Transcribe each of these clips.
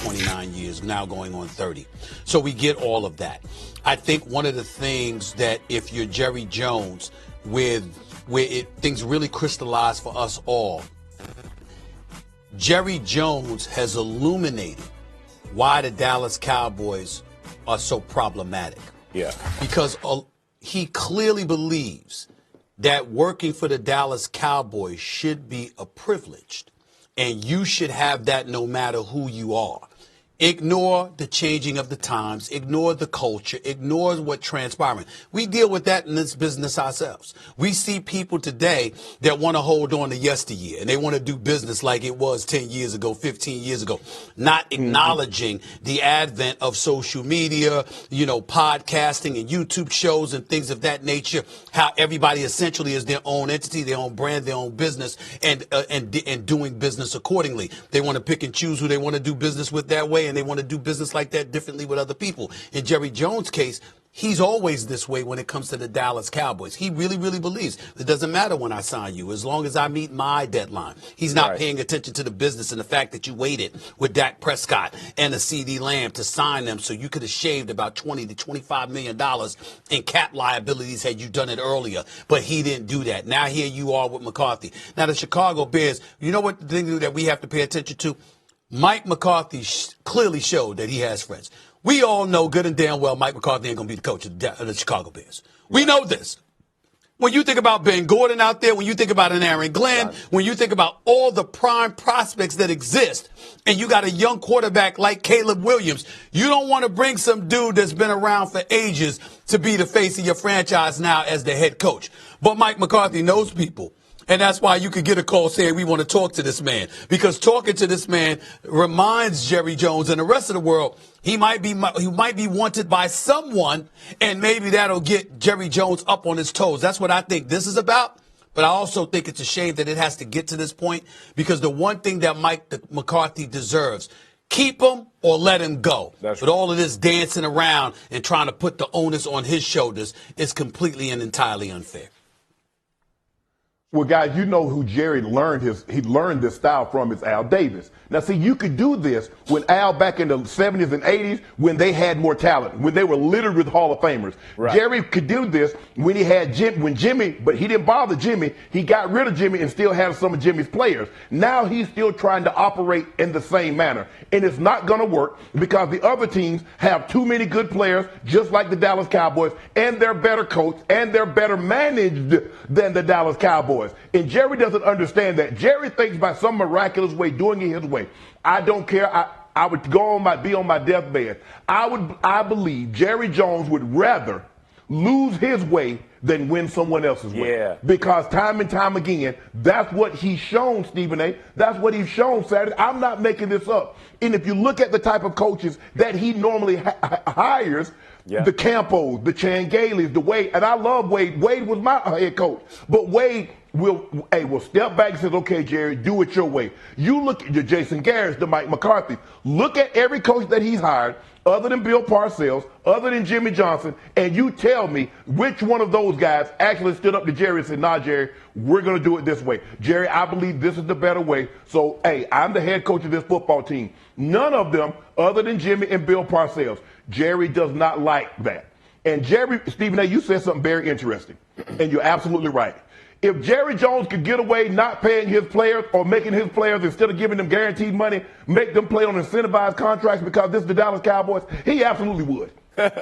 29 years, now going on 30. So we get all of that. I think one of the things that if you're Jerry Jones, things really crystallize for us all, Jerry Jones has illuminated why the Dallas Cowboys are so problematic. Yeah. Because he clearly believes that working for the Dallas Cowboys should be a privilege, and you should have that no matter who you are. Ignore the changing of the times. Ignore the culture. Ignore what transpiring. We deal with that in this business ourselves. We see people today that want to hold on to yesteryear, and they want to do business like it was 10 years ago, 15 years ago, not acknowledging the advent of social media, podcasting and YouTube shows and things of that nature, how everybody essentially is their own entity, their own brand, their own business, and doing business accordingly. They want to pick and choose who they want to do business with that way, and they want to do business like that differently with other people. In Jerry Jones' case, he's always this way when it comes to the Dallas Cowboys. He really, really believes it doesn't matter when I sign you as long as I meet my deadline. He's not paying attention to the business and the fact that you waited with Dak Prescott and a CD Lamb to sign them so you could have shaved about $20 to $25 million in cap liabilities had you done it earlier. But he didn't do that. Now here you are with McCarthy. Now the Chicago Bears, you know what the thing that we have to pay attention to? Mike McCarthy clearly showed that he has friends. We all know good and damn well Mike McCarthy ain't going to be the coach of the Chicago Bears. We know this. When you think about Ben Gordon out there, when you think about an Aaron Glenn, when you think about all the prime prospects that exist, and you got a young quarterback like Caleb Williams, you don't want to bring some dude that's been around for ages to be the face of your franchise now as the head coach. But Mike McCarthy knows people. And that's why you could get a call saying we want to talk to this man, because talking to this man reminds Jerry Jones and the rest of the world he might be wanted by someone, and maybe that'll get Jerry Jones up on his toes. That's what I think this is about. But I also think it's a shame that it has to get to this point, because the one thing that Mike McCarthy deserves, keep him or let him go. But all of this dancing around and trying to put the onus on his shoulders is completely and entirely unfair. Well, guys, you know who Jerry learned this style from is Al Davis. Now, see, you could do this when Al back in the 70s and 80s, when they had more talent, when they were littered with Hall of Famers. Right. Jerry could do this when he had Jimmy, but he didn't bother Jimmy. He got rid of Jimmy and still had some of Jimmy's players. Now he's still trying to operate in the same manner. And it's not going to work because the other teams have too many good players, just like the Dallas Cowboys, and they're better coached and they're better managed than the Dallas Cowboys. And Jerry doesn't understand that. Jerry thinks by some miraculous way, doing it his way. I don't care. I would be on my deathbed. I believe Jerry Jones would rather lose his way than win someone else's way. Yeah. Because time and time again, that's what he's shown, Stephen A. That's what he's shown Saturday. I'm not making this up. And if you look at the type of coaches that he normally hires, the Campos, the Changalis, the Wade, and I love Wade. Wade was my head coach. But Wade will step back and says, okay, Jerry, do it your way. You look at your Jason Garrett's, the Mike McCarthy. Look at every coach that he's hired, other than Bill Parcells, other than Jimmy Johnson, and you tell me which one of those guys actually stood up to Jerry and said, nah, Jerry, we're going to do it this way. Jerry, I believe this is the better way. So, hey, I'm the head coach of this football team. None of them, other than Jimmy and Bill Parcells. Jerry does not like that. And Jerry, Stephen A., you said something very interesting, and you're absolutely right. If Jerry Jones could get away not paying his players or making his players, instead of giving them guaranteed money, make them play on incentivized contracts because this is the Dallas Cowboys, he absolutely would.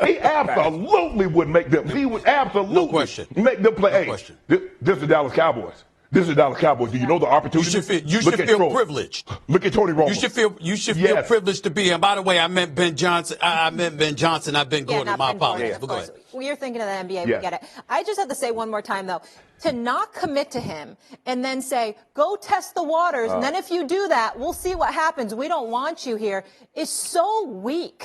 He absolutely would make them. He would absolutely make them play. This is the Dallas Cowboys. This is the Dallas Cowboys. Do you know the opportunity? You should feel privileged. Look at Tony Romo. You should feel privileged to be here. And by the way, I meant Ben Johnson. I've been Gordon. My apologies. But go ahead. Well, you're thinking of the NBA. We get it. I just have to say one more time, though, to not commit to him and then say, go test the waters. And then if you do that, we'll see what happens. We don't want you here is so weak.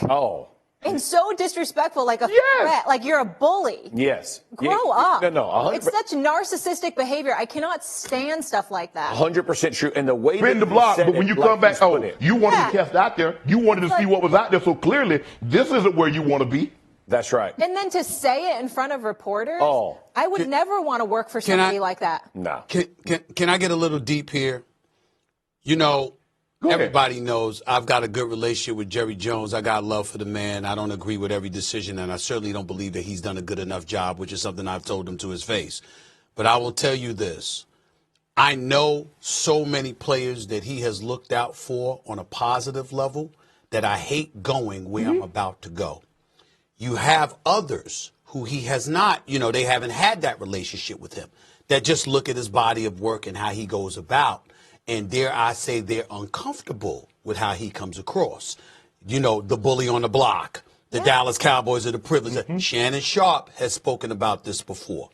And so disrespectful, like a threat, like you're a bully. Yes. Grow up. No. It's such narcissistic behavior. I cannot stand stuff like that. 100% true. And the way spin the block, but when you come back, you wanted to test out there. You wanted to see what was out there. So clearly, this isn't where you want to be. That's right. And then to say it in front of reporters, I would never want to work for somebody like that. No. Can I get a little deep here? You know, Go ahead. Everybody knows I've got a good relationship with Jerry Jones. I got love for the man. I don't agree with every decision, and I certainly don't believe that he's done a good enough job, which is something I've told him to his face. But I will tell you this. I know so many players that he has looked out for on a positive level that I hate going where I'm about to go. You have others who he has not, they haven't had that relationship with him, that just look at his body of work and how he goes about. And dare I say they're uncomfortable with how he comes across. The bully on the block, the Dallas Cowboys are the privileged. Shannon Sharpe has spoken about this before.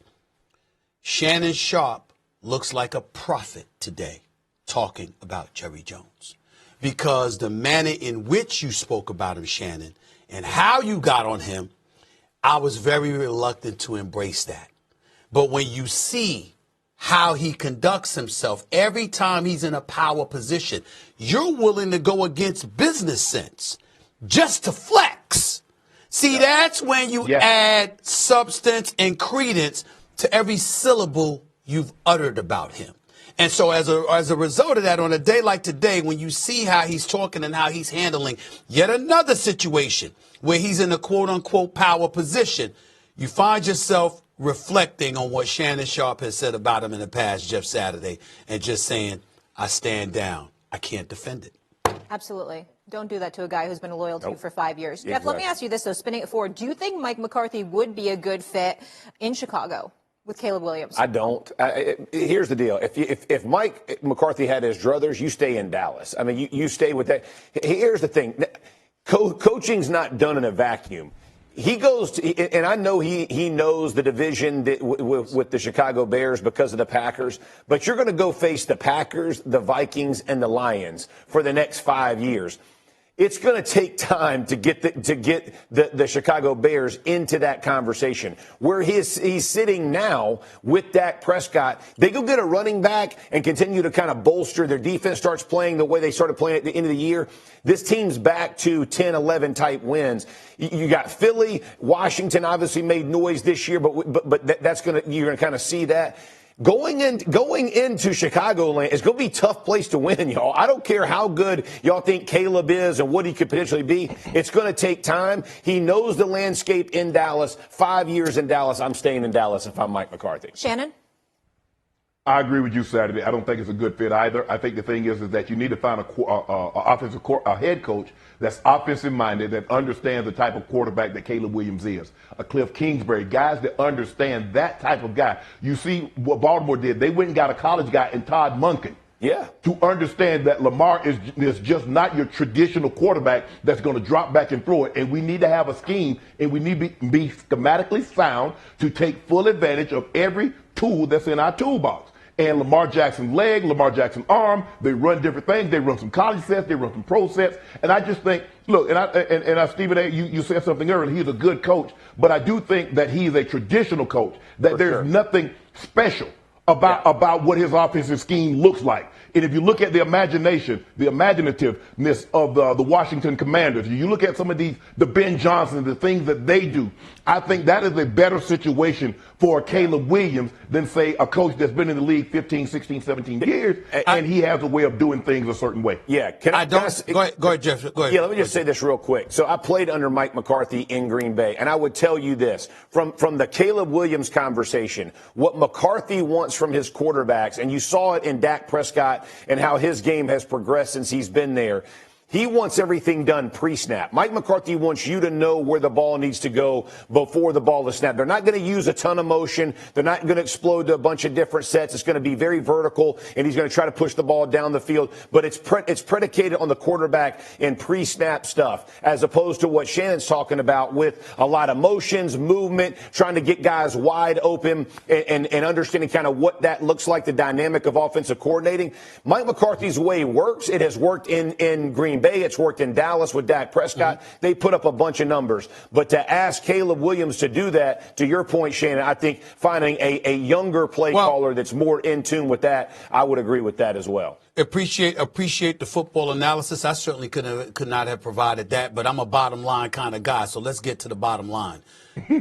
Shannon Sharpe looks like a prophet today talking about Jerry Jones. Because the manner in which you spoke about him, Shannon, and how you got on him, I was very reluctant to embrace that. But when you see how he conducts himself every time he's in a power position, you're willing to go against business sense just to flex. See, that's when you add substance and credence to every syllable you've uttered about him. And so as a result of that, on a day like today, when you see how he's talking and how he's handling yet another situation where he's in a quote-unquote power position, you find yourself reflecting on what Shannon Sharpe has said about him in the past, Jeff Saturday, and just saying, I stand down. I can't defend it. Absolutely. Don't do that to a guy who's been loyal to you for 5 years. Jeff, let me ask you this, though, spinning it forward. Do you think Mike McCarthy would be a good fit in Chicago with Caleb Williams? I don't. Here's the deal. If Mike McCarthy had his druthers, you stay in Dallas. I mean, you stay with that. Here's the thing. Coaching's not done in a vacuum. He goes to, and I know he knows the division with the Chicago Bears because of the Packers, but you're going to go face the Packers, the Vikings, and the Lions for the next 5 years. It's going to take time to get the Chicago Bears into that conversation. Where he's sitting now with Dak Prescott, they go get a running back and continue to kind of bolster their defense, starts playing the way they started playing at the end of the year. This team's back to 10, 11 type wins. You got Philly, Washington obviously made noise this year, but you're going to kind of see that. Going into Chicagoland, it's going to be a tough place to win, y'all. I don't care how good y'all think Caleb is and what he could potentially be. It's going to take time. He knows the landscape in Dallas. 5 years in Dallas. I'm staying in Dallas if I'm Mike McCarthy. Shannon? I agree with you, Saturday. I don't think it's a good fit either. I think the thing is that you need to find a head coach that's offensive-minded, that understands the type of quarterback that Caleb Williams is. A Cliff Kingsbury, guys that understand that type of guy. You see what Baltimore did. They went and got a college guy in Todd Monken. Yeah. To understand that Lamar is just not your traditional quarterback that's going to drop back and throw it. And we need to have a scheme, and we need to be schematically sound to take full advantage of every tool that's in our toolbox. And Lamar Jackson's leg, Lamar Jackson's arm, they run different things. They run some college sets, they run some pro sets. And I just think, look, Stephen A., you said something earlier, he's a good coach, but I do think that he's a traditional coach, that there's nothing special about what his offensive scheme looks like. And if you look at the imaginativeness of the Washington Commanders, you look at some of the Ben Johnsons, the things that they do, I think that is a better situation for Caleb Williams than, say, a coach that's been in the league 15, 16, 17 years, and he has a way of doing things a certain way. Yeah. Go ahead, Jeff. Go ahead. Yeah, let me just say this real quick. So I played under Mike McCarthy in Green Bay, and I would tell you this. From the Caleb Williams conversation, what McCarthy wants from his quarterbacks, and you saw it in Dak Prescott and how his game has progressed since he's been there. He wants everything done pre-snap. Mike McCarthy wants you to know where the ball needs to go before the ball is snapped. They're not going to use a ton of motion. They're not going to explode to a bunch of different sets. It's going to be very vertical, and he's going to try to push the ball down the field. But it's predicated on the quarterback in pre-snap stuff, as opposed to what Shannon's talking about with a lot of motions, movement, trying to get guys wide open and understanding kind of what that looks like, the dynamic of offensive coordinating. Mike McCarthy's way works. It has worked in Green Bay. It's worked in Dallas with Dak Prescott. They put up a bunch of numbers. But to ask Caleb Williams to do that, to your point, Shannon, I think finding a younger play caller that's more in tune with that, I would agree with that as well. Appreciate the football analysis. I certainly could not have provided that, but I'm a bottom line kind of guy. So let's get to the bottom line.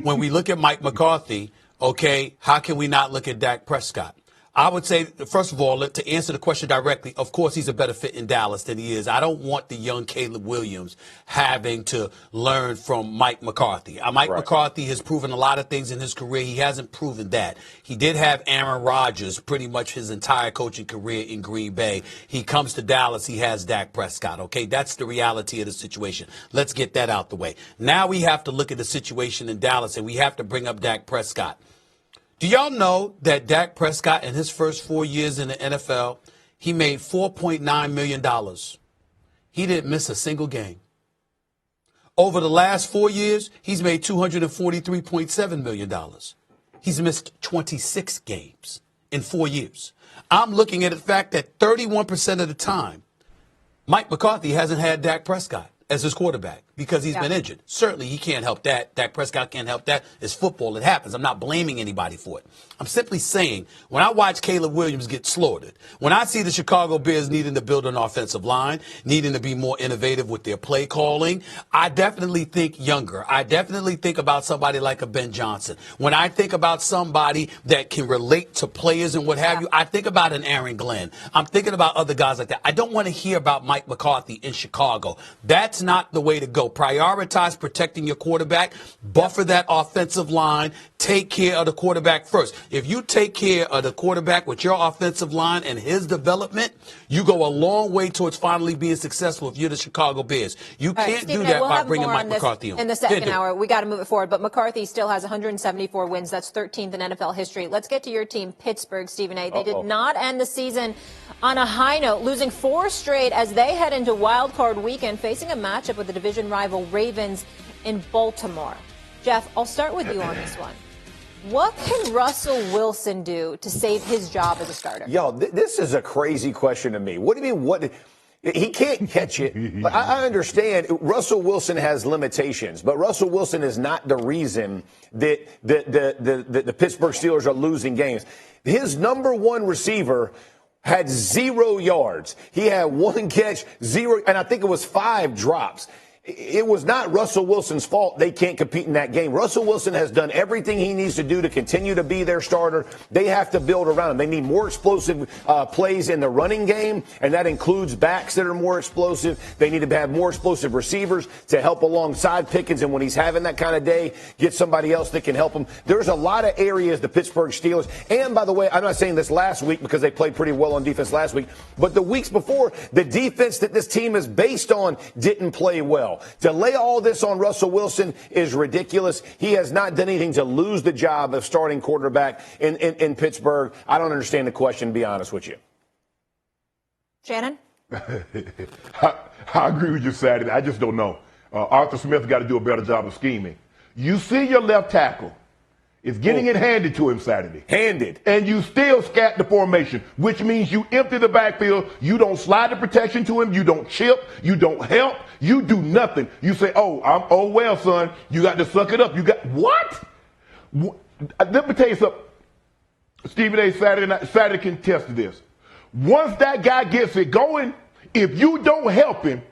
When we look at Mike McCarthy, okay, how can we not look at Dak Prescott? I would say, first of all, to answer the question directly, of course he's a better fit in Dallas than he is. I don't want the young Caleb Williams having to learn from Mike McCarthy. Mike McCarthy has proven a lot of things in his career. He hasn't proven that. He did have Aaron Rodgers pretty much his entire coaching career in Green Bay. He comes to Dallas, he has Dak Prescott. Okay, that's the reality of the situation. Let's get that out the way. Now we have to look at the situation in Dallas, and we have to bring up Dak Prescott. Do y'all know that Dak Prescott, in his first 4 years in the NFL, he made $4.9 million. He didn't miss a single game. Over the last 4 years, he's made $243.7 million. He's missed 26 games in 4 years. I'm looking at the fact that 31% of the time, Mike McCarthy hasn't had Dak Prescott as his quarterback because he's been injured. Certainly, he can't help that. Dak Prescott can't help that. It's football. It happens. I'm not blaming anybody for it. I'm simply saying, when I watch Caleb Williams get slaughtered, when I see the Chicago Bears needing to build an offensive line, needing to be more innovative with their play calling, I definitely think younger. I definitely think about somebody like a Ben Johnson. When I think about somebody that can relate to players and what have you, I think about an Aaron Glenn. I'm thinking about other guys like that. I don't want to hear about Mike McCarthy in Chicago. That's not the way to go. Prioritize protecting your quarterback, buffer that offensive line, take care of the quarterback first. If you take care of the quarterback with your offensive line and his development, you go a long way towards finally being successful if you're the Chicago Bears. You can't do that by bringing Mike McCarthy on. In the second hour, we got to move it forward. But McCarthy still has 174 wins. That's 13th in NFL history. Let's get to your team, Pittsburgh, Stephen A. They did not end the season on a high note, losing 4 straight as they head into wild card weekend, facing a matchup with the division rival Ravens in Baltimore. Jeff, I'll start with you on this one. What can Russell Wilson do to save his job as a starter? Yo, this is a crazy question to me. What do you mean? What? He can't catch it. But I understand Russell Wilson has limitations, but Russell Wilson is not the reason that the Pittsburgh Steelers are losing games. His number one receiver had 0 yards. He had 1 catch, 0, and I think it was 5 drops. It was not Russell Wilson's fault they can't compete in that game. Russell Wilson has done everything he needs to do to continue to be their starter. They have to build around him. They need more explosive plays in the running game, and that includes backs that are more explosive. They need to have more explosive receivers to help alongside Pickens, and when he's having that kind of day, get somebody else that can help him. There's a lot of areas the Pittsburgh Steelers, and by the way, I'm not saying this last week because they played pretty well on defense last week, but the weeks before, the defense that this team is based on didn't play well. To lay all this on Russell Wilson is ridiculous. He has not done anything to lose the job of starting quarterback in Pittsburgh. I don't understand the question, to be honest with you. Shannon? I agree with you, Saturday. I just don't know. Arthur Smith got to do a better job of scheming. You see your left tackle is getting it handed to him Saturday. Handed. And you still scat the formation, which means you empty the backfield. You don't slide the protection to him. You don't chip. You don't help. You do nothing. You say, oh well, son, you got to suck it up. You got what? Let me tell you something. Stephen A. Saturday can test this. Once that guy gets it going, if you don't help him,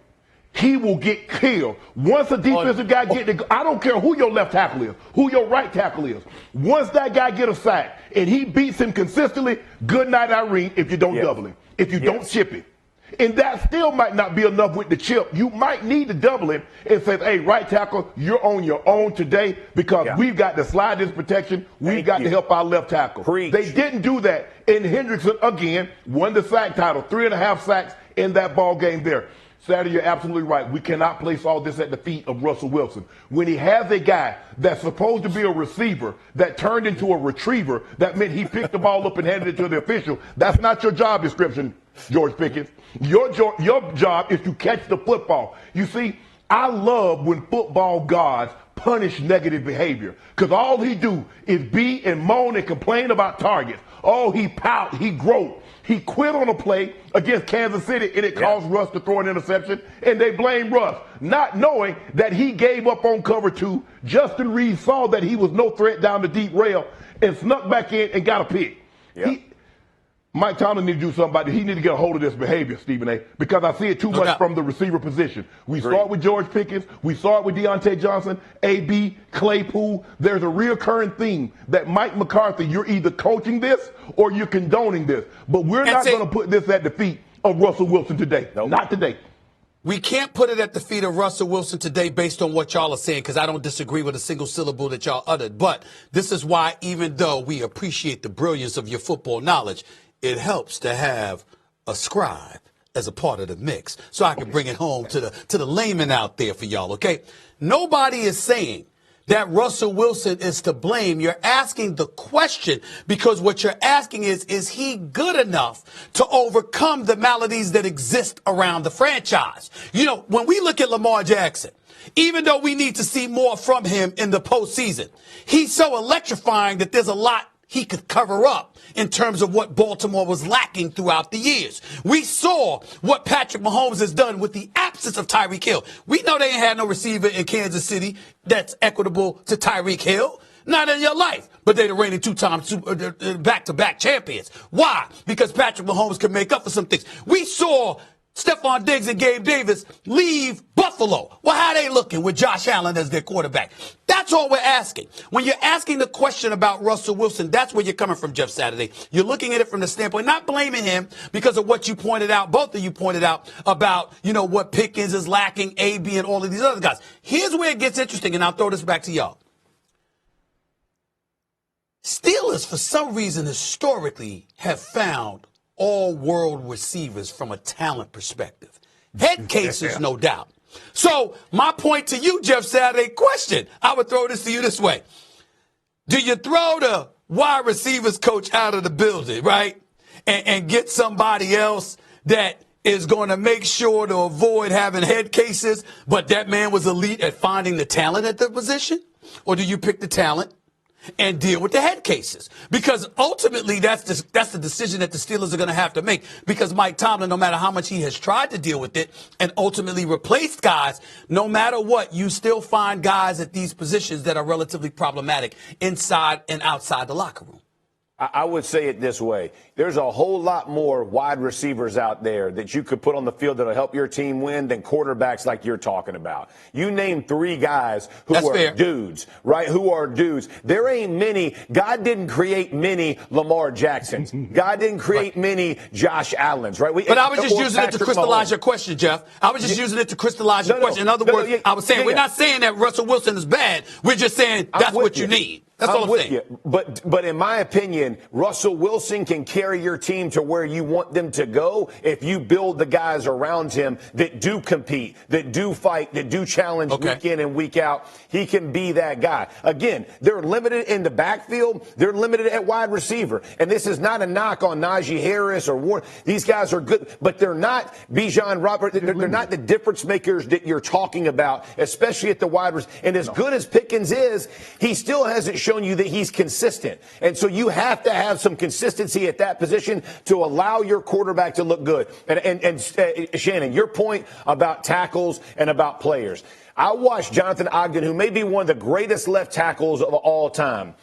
he will get killed. Once a defensive guy gets it, I don't care who your left tackle is, who your right tackle is. Once that guy get a sack and he beats him consistently, good night, Irene, if you don't double him, if you don't chip him. And that still might not be enough with the chip. You might need to double him and say, hey, right tackle, you're on your own today because we've got to slide this protection. We've got to help our left tackle. Preach. They didn't do that. And Hendrickson, again, won the sack title, 3.5 sacks in that ball game there. Saturday, you're absolutely right. We cannot place all this at the feet of Russell Wilson. When he has a guy that's supposed to be a receiver that turned into a retriever, that meant he picked the ball up and handed it to the official. That's not your job description, George Pickens. Your job is to catch the football. You see, I love when football gods punish negative behavior because all he do is beat and moan and complain about targets. Oh, he pout, he grope. He quit on a play against Kansas City, and it caused Russ to throw an interception, and they blame Russ, not knowing that he gave up on cover 2. Justin Reed saw that he was no threat down the deep rail and snuck back in and got a pick. Mike Tomlin need to do something about it. He need to get a hold of this behavior, Stephen A., because I see it too much from the receiver position. We saw it with George Pickens. We saw it with Deontay Johnson, AB, Claypool. There's a reoccurring theme that Mike McCarthy, you're either coaching this or you're condoning this. But we're not going to put this at the feet of Russell Wilson today. Nope. Not today. We can't put it at the feet of Russell Wilson today based on what y'all are saying, because I don't disagree with a single syllable that y'all uttered. But this is why, even though we appreciate the brilliance of your football knowledge, it helps to have a scribe as a part of the mix so I can bring it home to the layman out there for y'all, okay? Nobody is saying that Russell Wilson is to blame. You're asking the question because what you're asking is he good enough to overcome the maladies that exist around the franchise? You know, when we look at Lamar Jackson, even though we need to see more from him in the postseason, he's so electrifying that there's a lot he could cover up in terms of what Baltimore was lacking throughout the years. We saw what Patrick Mahomes has done with the absence of Tyreek Hill. We know they ain't had no receiver in Kansas City that's equitable to Tyreek Hill. Not in your life. But they're the reigning two-time back-to-back champions. Why? Because Patrick Mahomes can make up for some things. We saw Stephon Diggs and Gabe Davis leave Buffalo. Well, how they looking with Josh Allen as their quarterback? That's all we're asking. When you're asking the question about Russell Wilson, that's where you're coming from, Jeff Saturday. You're looking at it from the standpoint, not blaming him because of what you pointed out, both of you pointed out about, you know, what Pickens is lacking, AB and all of these other guys. Here's where it gets interesting, and I'll throw this back to y'all. Steelers, for some reason, historically have found all-world receivers from a talent perspective. Head cases, no doubt. So my point to you, Jeff Saturday, question. I would throw this to you this way. Do you throw the wide receivers coach out of the building, right, and get somebody else that is going to make sure to avoid having head cases, but that man was elite at finding the talent at the position? Or do you pick the talent and deal with the head cases? Because ultimately that's the decision that the Steelers are going to have to make, because Mike Tomlin, no matter how much he has tried to deal with it and ultimately replaced guys, no matter what, you still find guys at these positions that are relatively problematic inside and outside the locker room. I would say it this way. There's a whole lot more wide receivers out there that you could put on the field that'll help your team win than quarterbacks like you're talking about. You name three guys who are fair dudes, right? Who are dudes. There ain't many. God didn't create many Lamar Jacksons. God didn't create many Josh Allens, right? But I was just using it to crystallize your question, Jeff. I was just using it to crystallize your question. In other words, I was saying we're not saying that Russell Wilson is bad. We're just saying that's what you need. That's all I'm saying. You. But in my opinion, Russell Wilson can carry your team to where you want them to go if you build the guys around him that do compete, that do fight, that do challenge week in and week out. He can be that guy. Again, they're limited in the backfield. They're limited at wide receiver. And this is not a knock on Najee Harris or Warren. These guys are good, but they're not Bijan Robert. They're not the difference makers that you're talking about, especially at the wide receiver. And as good as Pickens is, he still hasn't shown you that he's consistent. And so you have to have some consistency at that position to allow your quarterback to look good. And Shannon, your point about tackles and about players. I watched Jonathan Ogden, who may be one of the greatest left tackles of all time.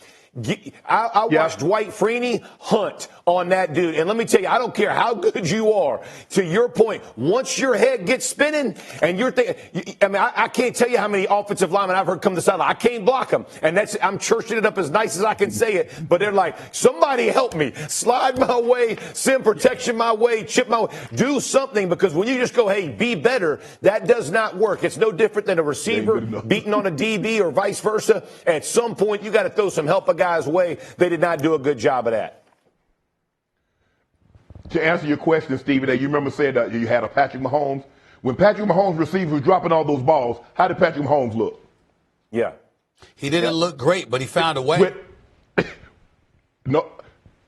I watched Dwight Freeney hunt on that dude. And let me tell you, I don't care how good you are. To your point, once your head gets spinning and you're thinking, I mean, I can't tell you how many offensive linemen I've heard come to the sideline. I can't block them. And I'm churching it up as nice as I can say it. But they're like, somebody help me. Slide my way, send protection my way, chip my way. Do something, because when you just go, hey, be better, that does not work. It's no different than a receiver beating on a DB or vice versa. At some point, you got to throw some help a guy's way. They did not do a good job of that. To answer your question, Stephen, you remember saying that you had a Patrick Mahomes. When Patrick Mahomes received, was dropping all those balls, how did Patrick Mahomes look? Yeah. He didn't look great, but he found a way. No,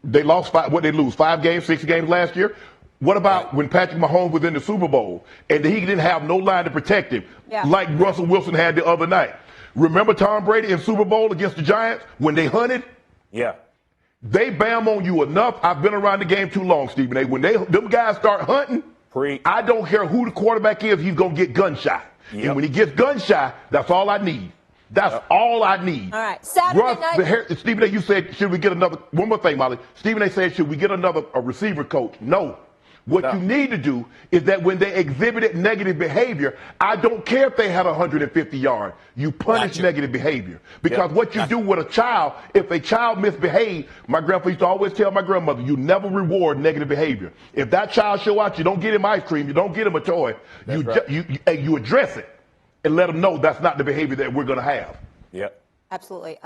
they lost five. What, they lose 5 games, 6 games last year? What about when Patrick Mahomes was in the Super Bowl and he didn't have no line to protect him like Russell Wilson had the other night? Remember Tom Brady in Super Bowl against the Giants when they hunted? Yeah. They bam on you enough. I've been around the game too long, Stephen A. When them guys start hunting, I don't care who the quarterback is, he's going to get gun shy. And when he gets gun shy, that's all I need. That's all I need. All right. Saturday night. Stephen A., you said, should we get another? One more thing, Molly. Stephen A. said, should we get a receiver coach? No. What you need to do is that when they exhibited negative behavior, I don't care if they had 150 yards. You punish negative behavior. Because what you do with a child, if a child misbehaves, my grandpa used to always tell my grandmother, you never reward negative behavior. If that child show out, you don't get him ice cream, you don't get him a toy. You address it and let them know that's not the behavior that we're going to have. Yep. Absolutely.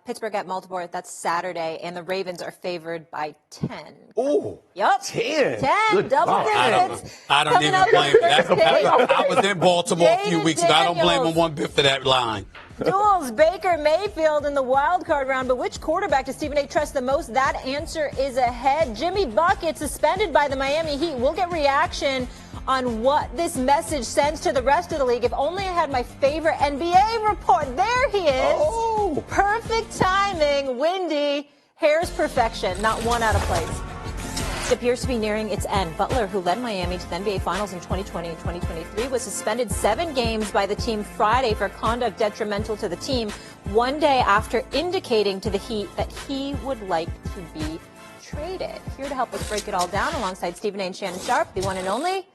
Pittsburgh at Baltimore, that's Saturday, and the Ravens are favored by 10. Oh, yep. 10. 10, Good double God. digits. I don't even blame that. I was in Baltimore a few weeks ago. I don't blame them one bit for that line. Duels, Baker Mayfield in the wild card round, but which quarterback does Stephen A. trust the most? That answer is ahead. Jimmy Bucket suspended by the Miami Heat. We'll get reaction on what this message sends to the rest of the league. If only I had my favorite NBA report. There he is. Oh. Perfect timing. Windy. Hair's perfection. Not one out of place. It appears to be nearing its end. Butler, who led Miami to the NBA Finals in 2020 and 2023, was suspended 7 games by the team Friday for conduct detrimental to the team, one day after indicating to the Heat that he would like to be traded. Here to help us break it all down alongside Stephen A. and Shannon Sharpe, the one and only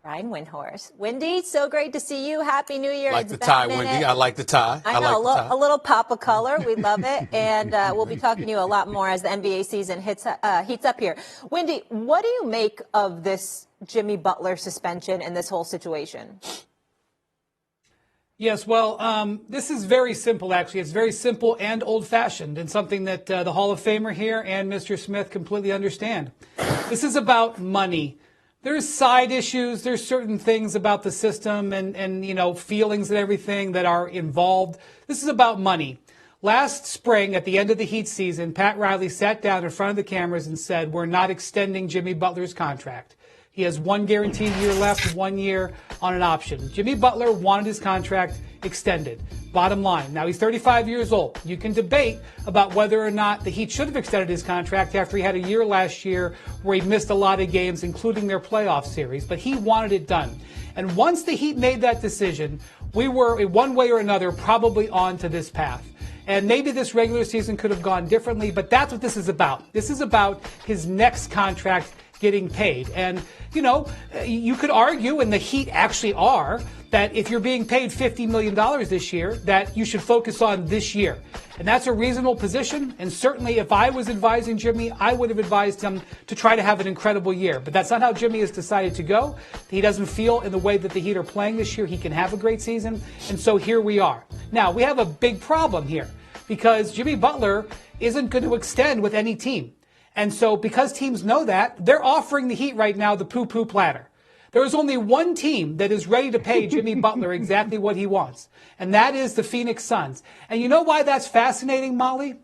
Ryan Windhorst. Wendy, so great to see you. Happy New Year. I like the tie, Wendy. I like the tie. I know, a little pop of color. We love it. And we'll be talking to you a lot more as the NBA season heats up here. Wendy, what do you make of this Jimmy Butler suspension and this whole situation? Yes, well, this is very simple, actually. It's very simple and old-fashioned, and something that the Hall of Famer here and Mr. Smith completely understand. This is about money. There's side issues. There's certain things about the system and you know, feelings and everything that are involved. This is about money. Last spring, at the end of the Heat season, Pat Riley sat down in front of the cameras and said, we're not extending Jimmy Butler's contract. He has 1 guaranteed year left, 1 year on an option. Jimmy Butler wanted his contract extended. Bottom line. Now, he's 35 years old. You can debate about whether or not the Heat should have extended his contract after he had a year last year where he missed a lot of games, including their playoff series, but he wanted it done. And once the Heat made that decision, we were, in one way or another, probably on to this path. And maybe this regular season could have gone differently, but that's what this is about. This is about his next contract getting paid. And, you know, you could argue, and the Heat actually are, that if you're being paid $50 million this year, that you should focus on this year. And that's a reasonable position. And certainly if I was advising Jimmy, I would have advised him to try to have an incredible year. But that's not how Jimmy has decided to go. He doesn't feel in the way that the Heat are playing this year he can have a great season. And so here we are. Now, we have a big problem here because Jimmy Butler isn't going to extend with any team. And so because teams know that, they're offering the Heat right now the poo-poo platter. There is only one team that is ready to pay Jimmy Butler exactly what he wants, and that is the Phoenix Suns. And you know why that's fascinating, Molly?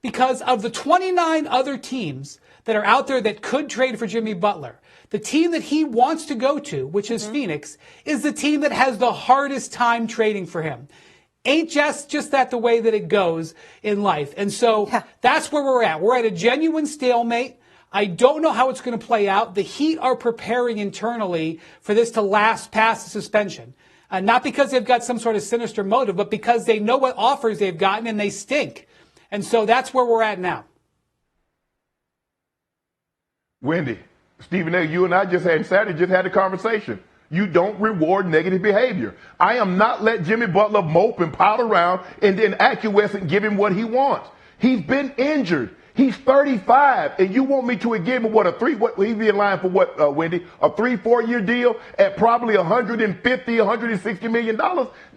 Because of the 29 other teams that are out there that could trade for Jimmy Butler, the team that he wants to go to, which is Phoenix, is the team that has the hardest time trading for him. Ain't just that the way that it goes in life. And so that's where we're at. We're at a genuine stalemate. I don't know how it's going to play out. The Heat are preparing internally for this to last past the suspension. Not because they've got some sort of sinister motive, but because they know what offers they've gotten and they stink. And so that's where we're at now. Wendy, Stephen A., you and I just had a conversation. You don't reward negative behavior. I am not let Jimmy Butler mope and pile around and then acquiesce and give him what he wants. He's been injured. He's 35, and you want me to give him he'd be in line for what, Wendy? A 3-4 year deal at probably $150-160 million?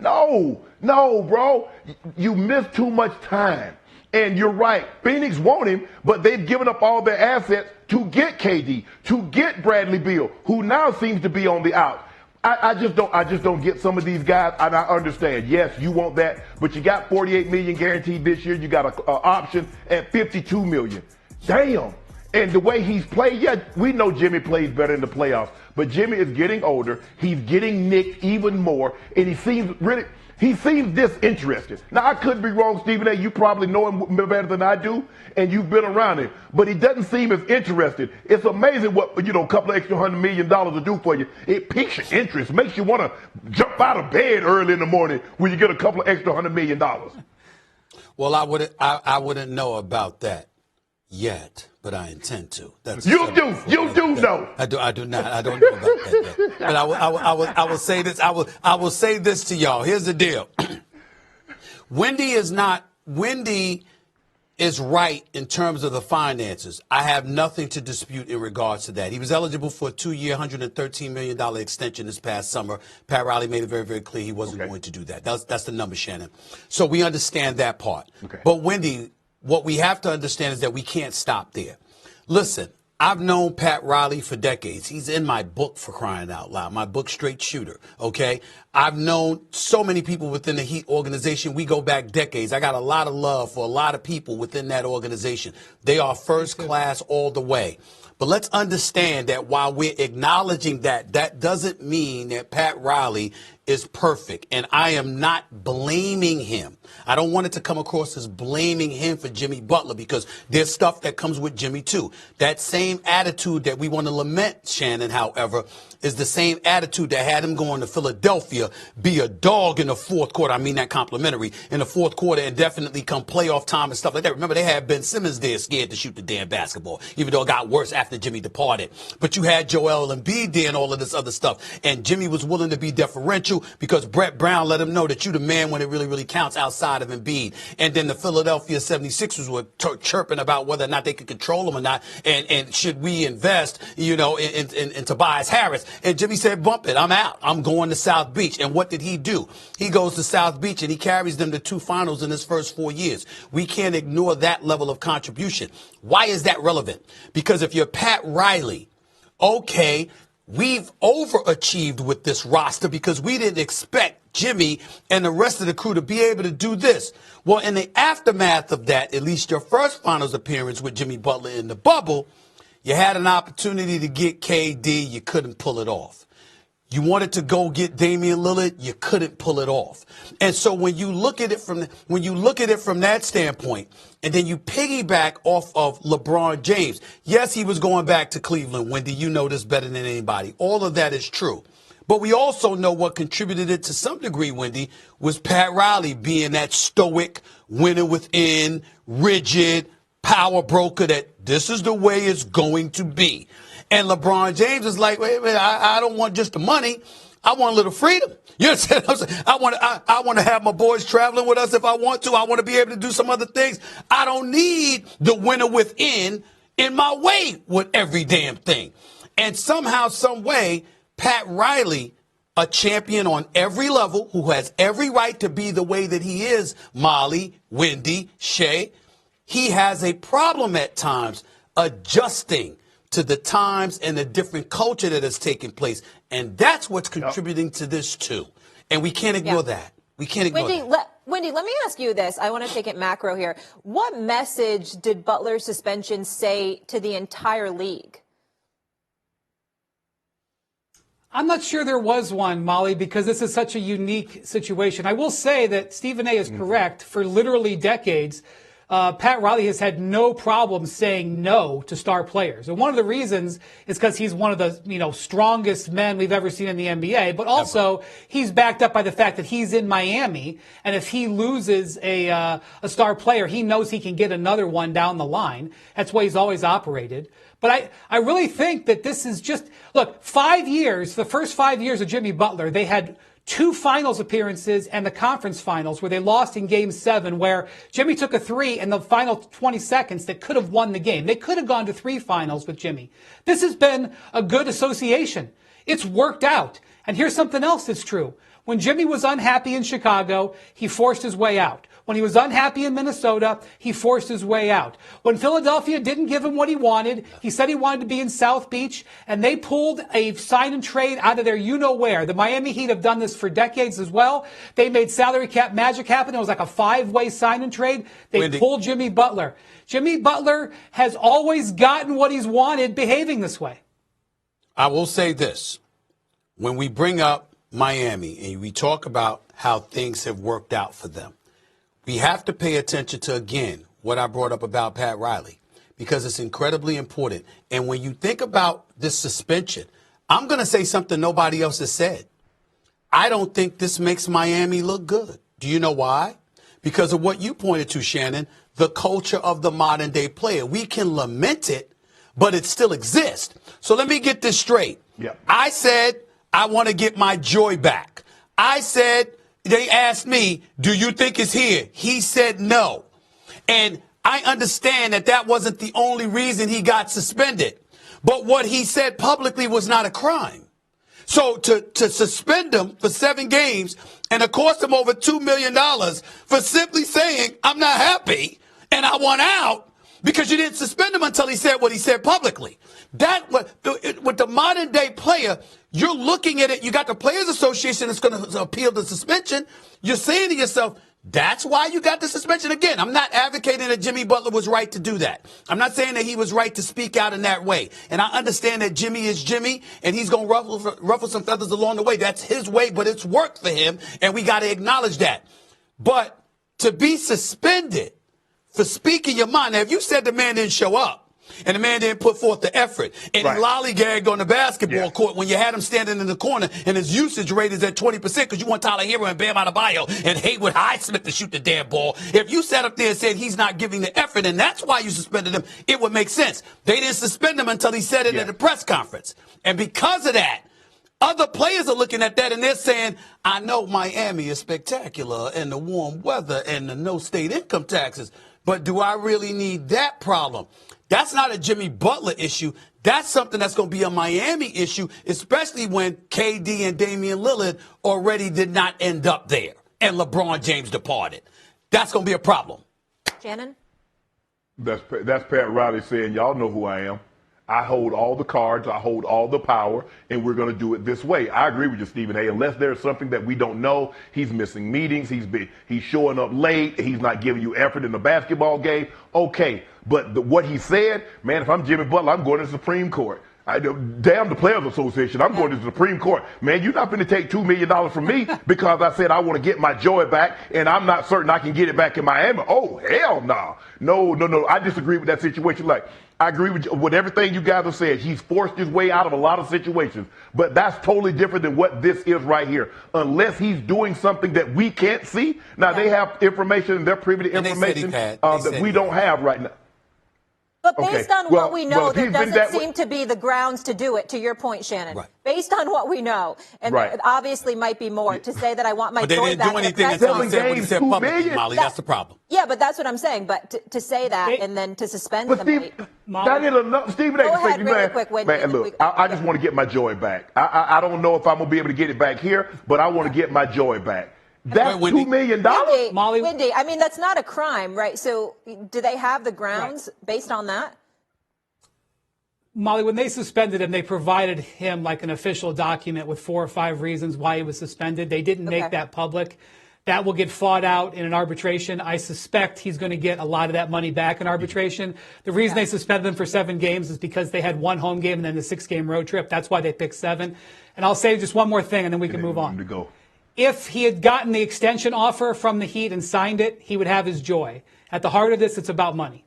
No, bro. You missed too much time. And you're right. Phoenix want him, but they've given up all their assets to get KD, to get Bradley Beal, who now seems to be on the out. I just don't get some of these guys, and I understand. Yes, you want that, but you got $48 million guaranteed this year. You got an option at $52 million. Damn. And the way he's played, yeah, we know Jimmy plays better in the playoffs, but Jimmy is getting older. He's getting nicked even more, and he seems disinterested. Now, I could be wrong, Stephen A. You probably know him better than I do, and you've been around him, but he doesn't seem as interested. It's amazing what, a couple of extra $100 million will do for you. It piques your interest, makes you want to jump out of bed early in the morning when you get a couple of extra $100 million. Well, I wouldn't know about that yet, but I intend to. You do know. I do not. I don't know about that yet. But I will say this. I will say this to y'all. Here's the deal. Wendy is right in terms of the finances. I have nothing to dispute in regards to that. He was eligible for a 2-year, $113 million extension this past summer. Pat Riley made it very, very clear he wasn't going to do that. That's the number, Shannon. So we understand that part. Okay. But Wendy, what we have to understand is that we can't stop there. Listen, I've known Pat Riley for decades. He's in my book, for crying out loud, my book, Straight Shooter, okay? I've known so many people within the Heat organization. We go back decades. I got a lot of love for a lot of people within that organization. They are first class all the way. But let's understand that while we're acknowledging that, that doesn't mean that Pat Riley is perfect. And I am not blaming him. I don't want it to come across as blaming him for Jimmy Butler, because there's stuff that comes with Jimmy, too. That same attitude that we want to lament, Shannon, however, is the same attitude that had him going to Philadelphia, be a dog in the fourth quarter. I mean that complimentary in the fourth quarter, and definitely come playoff time and stuff like that. Remember, they had Ben Simmons there scared to shoot the damn basketball, even though it got worse after Jimmy departed. But you had Joel Embiid there and all of this other stuff. And Jimmy was willing to be deferential because Brett Brown let him know that you the man when it really, really counts outside of Embiid. And then the Philadelphia 76ers were chirping about whether or not they could control him or not. And should we invest, in Tobias Harris? And Jimmy said, bump it. I'm out. I'm going to South Beach. And what did he do? He goes to South Beach and he carries them to 2 finals in his first 4 years. We can't ignore that level of contribution. Why is that relevant? Because if you're Pat Riley, okay, we've overachieved with this roster because we didn't expect Jimmy and the rest of the crew to be able to do this. Well, in the aftermath of that, at least your first finals appearance with Jimmy Butler in the bubble, you had an opportunity to get KD. You couldn't pull it off. You wanted to go get Damian Lillard. You couldn't pull it off. And so when you look at it from that standpoint, and then you piggyback off of LeBron James, yes, he was going back to Cleveland. Wendy, you know this better than anybody. All of that is true. But we also know what contributed it to some degree, Wendy, was Pat Riley being that stoic, winner within, rigid, power broker that this is the way it's going to be. And LeBron James is like, wait a minute, I don't want just the money. I want a little freedom. You understand what I'm saying? I want to have my boys traveling with us if I want to. I want to be able to do some other things. I don't need the winner within in my way with every damn thing. And somehow, some way, Pat Riley, a champion on every level, who has every right to be the way that he is, Molly, Wendy, Shay, he has a problem at times adjusting to the times and the different culture that is taking place. And that's what's contributing to this, too. And we can't ignore that. We can't ignore that. Wendy, let me ask you this. I want to take it macro here. What message did Butler's suspension say to the entire league? I'm not sure there was one, Molly, because this is such a unique situation. I will say that Stephen A. is correct. For literally decades, Pat Riley has had no problem saying no to star players. And one of the reasons is because he's one of the, strongest men we've ever seen in the NBA, but also he's backed up by the fact that he's in Miami. And if he loses a star player, he knows he can get another one down the line. That's why he's always operated. But I really think that this is just, look, 5 years, the first 5 years of Jimmy Butler, they had 2 finals appearances and the conference finals where they lost in Game 7, where Jimmy took a 3 in the final 20 seconds that could have won the game. They could have gone to 3 finals with Jimmy. This has been a good association. It's worked out. And here's something else that's true. When Jimmy was unhappy in Chicago, he forced his way out. When he was unhappy in Minnesota, he forced his way out. When Philadelphia didn't give him what he wanted, he said he wanted to be in South Beach, and they pulled a sign and trade out of their you-know-where. The Miami Heat have done this for decades as well. They made salary cap magic happen. It was like a 5-way sign and trade. They pulled Jimmy Butler. Jimmy Butler has always gotten what he's wanted behaving this way. I will say this. When we bring up Miami and we talk about how things have worked out for them, we have to pay attention to, again, what I brought up about Pat Riley, because it's incredibly important. And when you think about this suspension, I'm going to say something nobody else has said. I don't think this makes Miami look good. Do you know why? Because of what you pointed to, Shannon, the culture of the modern day player. We can lament it, but it still exists. So let me get this straight. Yep. I said I want to get my joy back. I said, they asked me, do you think it's here? He said no. And I understand that that wasn't the only reason he got suspended. But what he said publicly was not a crime. So to suspend him for 7 games and to cost him over $2 million for simply saying, I'm not happy and I want out, because you didn't suspend him until he said what he said publicly. That with the modern day player, you're looking at it. You got the Players Association that's going to appeal the suspension. You're saying to yourself, that's why you got the suspension. Again, I'm not advocating that Jimmy Butler was right to do that. I'm not saying that he was right to speak out in that way. And I understand that Jimmy is Jimmy and he's going to ruffle some feathers along the way. That's his way, but it's worked for him. And we got to acknowledge that. But to be suspended for speaking your mind. Now, if you said the man didn't show up and the man didn't put forth the effort and he lollygagged on the basketball court when you had him standing in the corner and his usage rate is at 20% because you want Tyler Hero and Bam Adebayo and Haywood Highsmith to shoot the damn ball. If you sat up there and said he's not giving the effort and that's why you suspended him, it would make sense. They didn't suspend him until he said it at the press conference. And because of that, other players are looking at that and they're saying, I know Miami is spectacular and the warm weather and the no state income taxes, but do I really need that problem? That's not a Jimmy Butler issue. That's something that's going to be a Miami issue, especially when KD and Damian Lillard already did not end up there and LeBron James departed. That's going to be a problem. Shannon? That's Pat Riley saying, y'all know who I am. I hold all the cards, I hold all the power, and we're going to do it this way. I agree with you, Stephen A. Unless there's something that we don't know, he's missing meetings, he's showing up late, he's not giving you effort in the basketball game. Okay, but what he said, man, if I'm Jimmy Butler, I'm going to the Supreme Court. Damn the Players Association, I'm going to the Supreme Court. Man, you're not going to take $2 million from me because I said I want to get my joy back, and I'm not certain I can get it back in Miami. Oh, hell no. No. I disagree with that situation. Like, I agree with everything you guys have said. He's forced his way out of a lot of situations, but that's totally different than what this is right here. Unless he's doing something that we can't see. Now, they have information, they're privy to information that we don't have right now. But based on what we know, there doesn't seem to be the grounds to do it, to your point, Shannon. Right. Based on what we know, and there obviously might be more to say that I want my joy back. But they didn't do anything until he said what he said publicly, Molly. That's the problem. Yeah, but that's what I'm saying. But to say that and then to suspend somebody. That ain't enough. Stephen A. Go ahead, really quick, Wendy. Man, look, I just want to get my joy back. I don't know if I'm going to be able to get it back here, but I want to get my joy back. That's $2 million? Wendy, I mean, that's not a crime, right? So do they have the grounds based on that? Molly, when they suspended him, they provided him like an official document with 4 or 5 reasons why he was suspended. They didn't make that public. That will get fought out in an arbitration. I suspect he's going to get a lot of that money back in arbitration. The reason they suspended him for 7 games is because they had 1 home game and then the 6-game road trip. That's why they picked 7. And I'll say just one more thing, and then we can move on. If he had gotten the extension offer from the Heat and signed it, he would have his joy. At the heart of this, it's about money.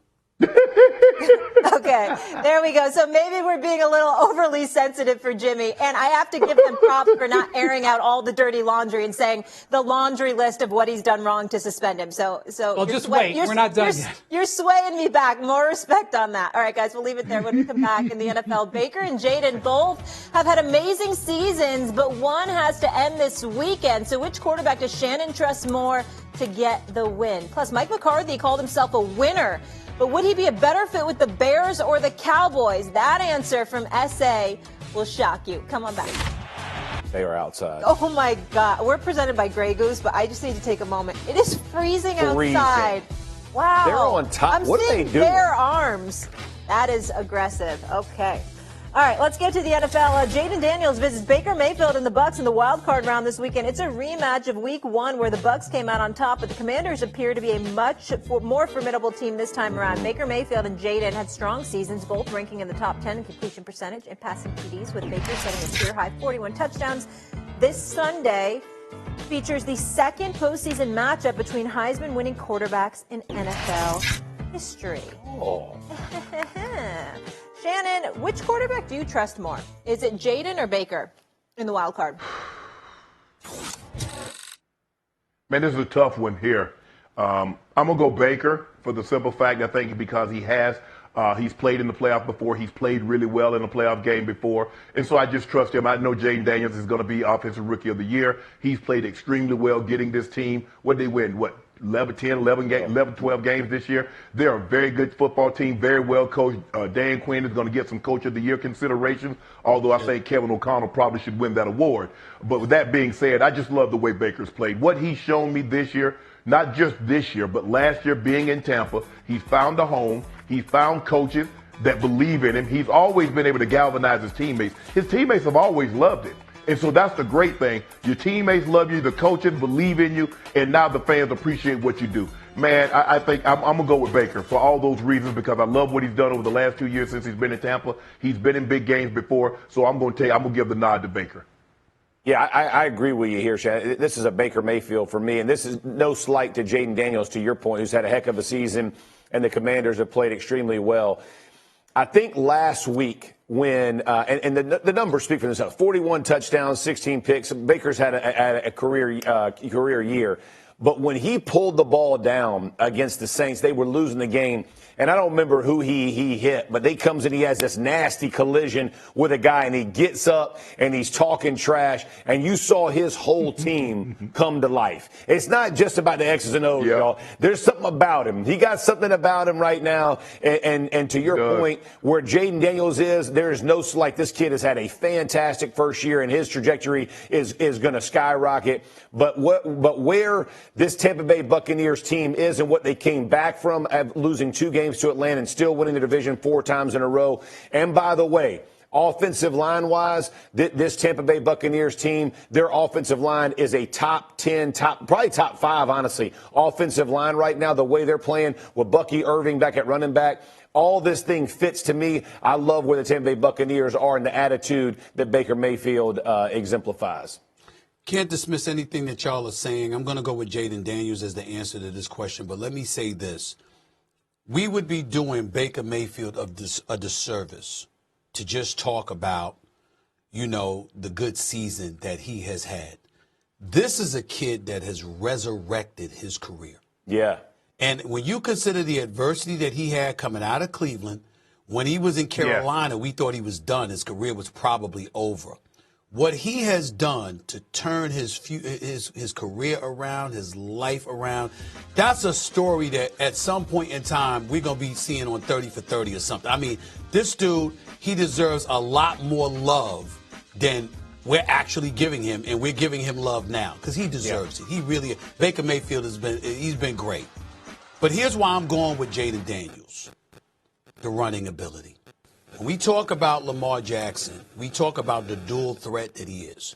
Okay, there we go. So maybe we're being a little overly sensitive for Jimmy. And I have to give them props for not airing out all the dirty laundry and saying the laundry list of what he's done wrong to suspend him. So well, just wait. We're not done yet. You're swaying me back. More respect on that. All right, guys, we'll leave it there when we come back in the NFL. Baker and Jaden both have had amazing seasons, but one has to end this weekend. So which quarterback does Shannon trust more to get the win? Plus, Mike McCarthy called himself a winner. But would he be a better fit with the Bears or the Cowboys? That answer from SA will shock you. Come on back. They are outside. Oh, my God. We're presented by Grey Goose, but I just need to take a moment. It is freezing outside. Wow. They're on top. I'm What are they seeing doing? bare arms. That is aggressive. Okay. All right, let's get to the NFL. Jaden Daniels visits Baker Mayfield and the Bucs in the wild card round this weekend. It's a rematch of Week 1 where the Bucs came out on top, but the Commanders appear to be a much more formidable team this time around. Baker Mayfield and Jaden had strong seasons, both ranking in the top 10 in completion percentage and passing TDs, with Baker setting a career-high 41 touchdowns. This Sunday features the second postseason matchup between Heisman-winning quarterbacks in NFL history. Oh. Shannon, which quarterback do you trust more? Is it Jaden or Baker in the wild card? Man, this is a tough one here. I'm going to go Baker for the simple fact, I think, because he's played in the playoff before. He's played really well in a playoff game before. And so I just trust him. I know Jaden Daniels is going to be Offensive Rookie of the Year. He's played extremely well getting this team. What did they win? 12 games this year. They're a very good football team, very well coached. Dan Quinn is going to get some Coach of the Year consideration, although I think Kevin O'Connell probably should win that award. But with that being said, I just love the way Baker's played. What he's shown me this year, not just this year, but last year being in Tampa, he's found a home. He's found coaches that believe in him. He's always been able to galvanize his teammates. His teammates have always loved him. And so that's the great thing. Your teammates love you, the coaches believe in you, and now the fans appreciate what you do. Man, I think I'm going to go with Baker for all those reasons, because I love what he's done over the last 2 years since he's been in Tampa. He's been in big games before, so I'm going to give the nod to Baker. Yeah, I agree with you here, Shannon. This is a Baker Mayfield for me, and this is no slight to Jaden Daniels, to your point, who's had a heck of a season, and the Commanders have played extremely well. I think last week when and the numbers speak for themselves: 41 touchdowns, 16 picks. Baker's had a career year, but when he pulled the ball down against the Saints, they were losing the game. And I don't remember who he hit, but he comes and he has this nasty collision with a guy, and he gets up and he's talking trash, and you saw his whole team come to life. It's not just about the X's and O's, y'all. There's something about him. He got something about him right now, and to your point, where Jaden Daniels is, there is no slight. This kid has had a fantastic first year, and his trajectory is going to skyrocket. But where this Tampa Bay Buccaneers team is and what they came back from, losing 2 games to Atlanta and still winning the division 4 times in a row. And by the way, offensive line-wise, this Tampa Bay Buccaneers team, their offensive line is a top 10, probably top 5, honestly, offensive line right now, the way they're playing with Bucky Irving back at running back. All this thing fits to me. I love where the Tampa Bay Buccaneers are and the attitude that Baker Mayfield exemplifies. Can't dismiss anything that y'all are saying. I'm going to go with Jaden Daniels as the answer to this question, but let me say this. We would be doing Baker Mayfield a disservice to just talk about, the good season that he has had. This is a kid that has resurrected his career. Yeah. And when you consider the adversity that he had coming out of Cleveland, when he was in Carolina, we thought he was done. His career was probably over. What he has done to turn his career around, his life around, that's a story that at some point in time we're going to be seeing on 30 for 30 or something. I mean, this dude, he deserves a lot more love than we're actually giving him, and we're giving him love now because he deserves it. He really, Baker Mayfield he's been great. But here's why I'm going with Jaden Daniels, the running ability. When we talk about Lamar Jackson, we talk about the dual threat that he is.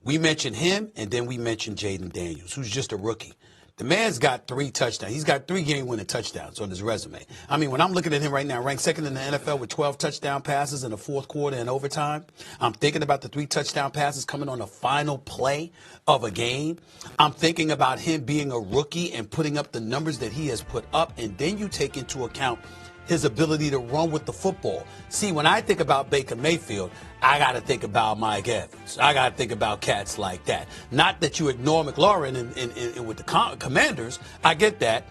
We mention him, and then we mention Jaden Daniels, who's just a rookie. The man's got 3 touchdowns. He's got 3 game-winning touchdowns on his resume. I mean, when I'm looking at him right now, ranked second in the NFL with 12 touchdown passes in the fourth quarter and overtime, I'm thinking about the 3 touchdown passes coming on the final play of a game. I'm thinking about him being a rookie and putting up the numbers that he has put up, and then you take into account his ability to run with the football. See, when I think about Baker Mayfield, I got to think about Mike Evans. I got to think about cats like that. Not that you ignore McLaurin and with the Commanders. I get that.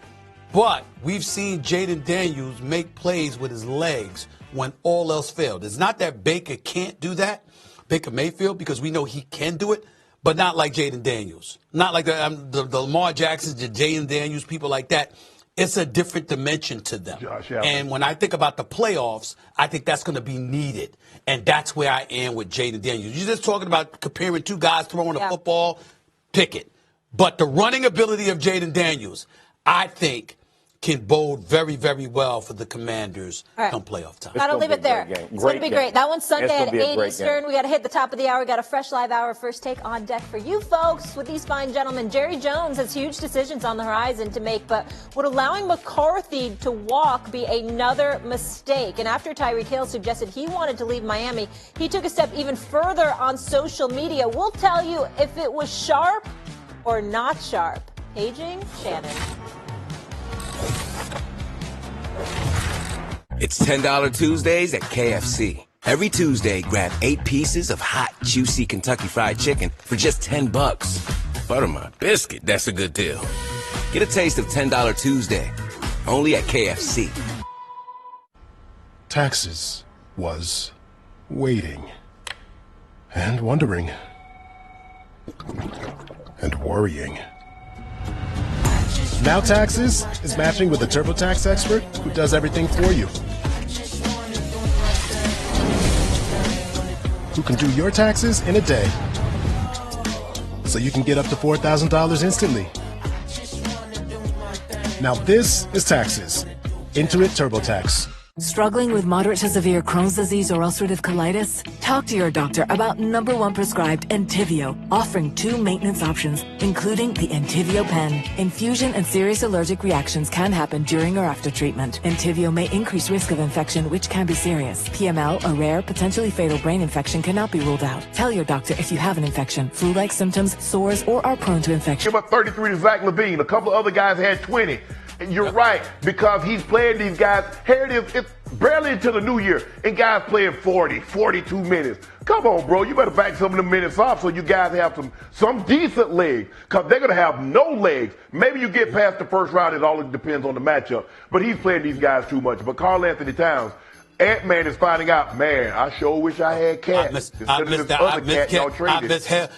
But we've seen Jaden Daniels make plays with his legs when all else failed. It's not that Baker can't do that, Baker Mayfield, because we know he can do it, but not like Jaden Daniels. Not like the Lamar Jacksons, the Jaden Daniels, people like that. it's a different dimension to them. Josh Allen. And when I think about the playoffs, I think that's going to be needed. And that's where I am with Jaden Daniels. You're just talking about comparing two guys throwing the football, pick it. But the running ability of Jaden Daniels, I think, can bode very, very well for the Commanders come playoff time. Gotta leave it there. It's going to be great. That one's Sunday at 8 Eastern. We got to hit the top of the hour. We got a fresh live hour first take on deck for you folks with these fine gentlemen. Jerry Jones has huge decisions on the horizon to make, but would allowing McCarthy to walk be another mistake? And after Tyreek Hill suggested he wanted to leave Miami, he took a step even further on social media. We'll tell you if it was sharp or not sharp. Paging Shannon. It's $10 Tuesdays at KFC. Every Tuesday, grab 8 pieces of hot, juicy Kentucky Fried Chicken for just $10. Butter my biscuit, that's a good deal. Get a taste of $10 Tuesday, only at KFC. Taxes was waiting and wondering and worrying. Now Taxes is matching with a TurboTax expert who does everything for you. Who can do your taxes in a day. So you can get up to $4,000 instantly. Now this is Taxes. Intuit TurboTax. Struggling with moderate to severe Crohn's disease or ulcerative colitis? Talk to your doctor about #1 prescribed Entyvio, offering 2 maintenance options, including the Entyvio pen. Infusion and serious allergic reactions can happen during or after treatment. Entyvio may increase risk of infection, which can be serious. PML, a rare, potentially fatal brain infection, cannot be ruled out. Tell your doctor if you have an infection, flu-like symptoms, sores, or are prone to infection. Give up 33 to Zach LaVine. A couple of other guys had 20. And you're right, because he's playing these guys. Here it is, it's barely into the new year, and guys playing 40, 42 minutes. Come on, bro, you better back some of the minutes off so you guys have some decent legs, because they're going to have no legs. Maybe you get past the first round, it all depends on the matchup. But he's playing these guys too much. But Karl Anthony Towns, Ant-Man is finding out, man, I sure wish I had Cat. I miss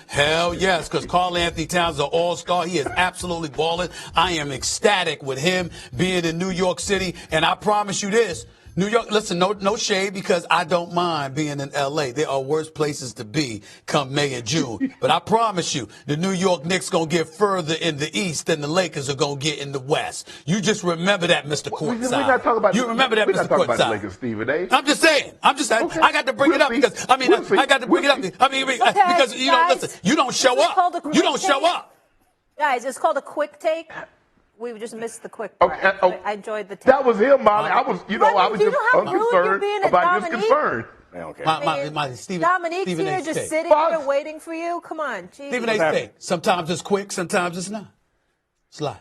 hell yes, because Karl Anthony Towns is an all-star. He is absolutely balling. I am ecstatic with him being in New York City, and I promise you this. New York, listen, no shade, because I don't mind being in L.A. There are worse places to be come May and June. But I promise you, the New York Knicks going to get further in the East than the Lakers are going to get in the West. You just remember that, Mr. Courtside. We're not talking about remember that, Mr. Courtside. About the Lakers, Stephen A. I'm just saying. Okay. I got to bring it up because, I got to bring it up. Because, listen, you don't show up. You don't show up. Guys, it's called a quick take. We just missed the quick part. I enjoyed the take. That was him, Molly. I was just unconcerned about his concern. Okay. Dominique's here just sitting here waiting for you. Come on. Geez. Stephen A. say, sometimes it's quick, sometimes it's not. It's live.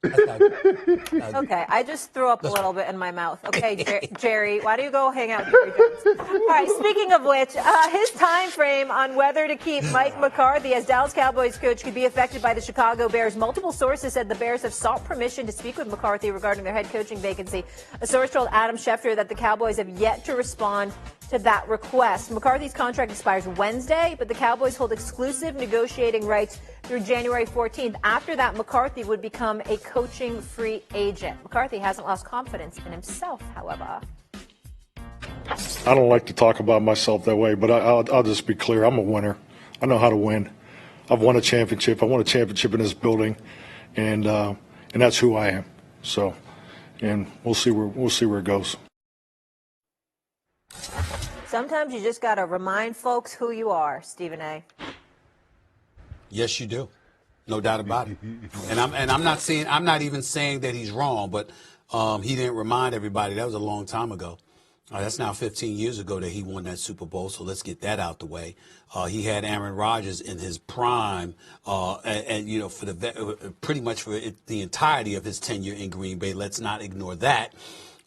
Okay, I just threw up a little bit in my mouth. Okay, Jerry, why do you go hang out with Jerry Jones? All right, speaking of which, his time frame on whether to keep Mike McCarthy as Dallas Cowboys coach could be affected by the Chicago Bears. Multiple sources said the Bears have sought permission to speak with McCarthy regarding their head coaching vacancy. A source told Adam Schefter that the Cowboys have yet to respond to that request. McCarthy's contract expires Wednesday, but the Cowboys hold exclusive negotiating rights through January 14th. After that, McCarthy would become a coaching free agent. McCarthy hasn't lost confidence in himself, however. I don't like to talk about myself that way, but I'll just be clear. I'm a winner. I know how to win. I've won a championship. I won a championship in this building, and that's who I am. So, and we'll see where it goes. Sometimes you just got to remind folks who you are, Stephen A. Yes, you do. No doubt about it. And I'm not even saying that he's wrong, but he didn't remind everybody. That was a long time ago. That's now 15 years ago that he won that Super Bowl, so let's get that out the way. He had Aaron Rodgers in his prime, and for pretty much for the entirety of his tenure in Green Bay. Let's not ignore that.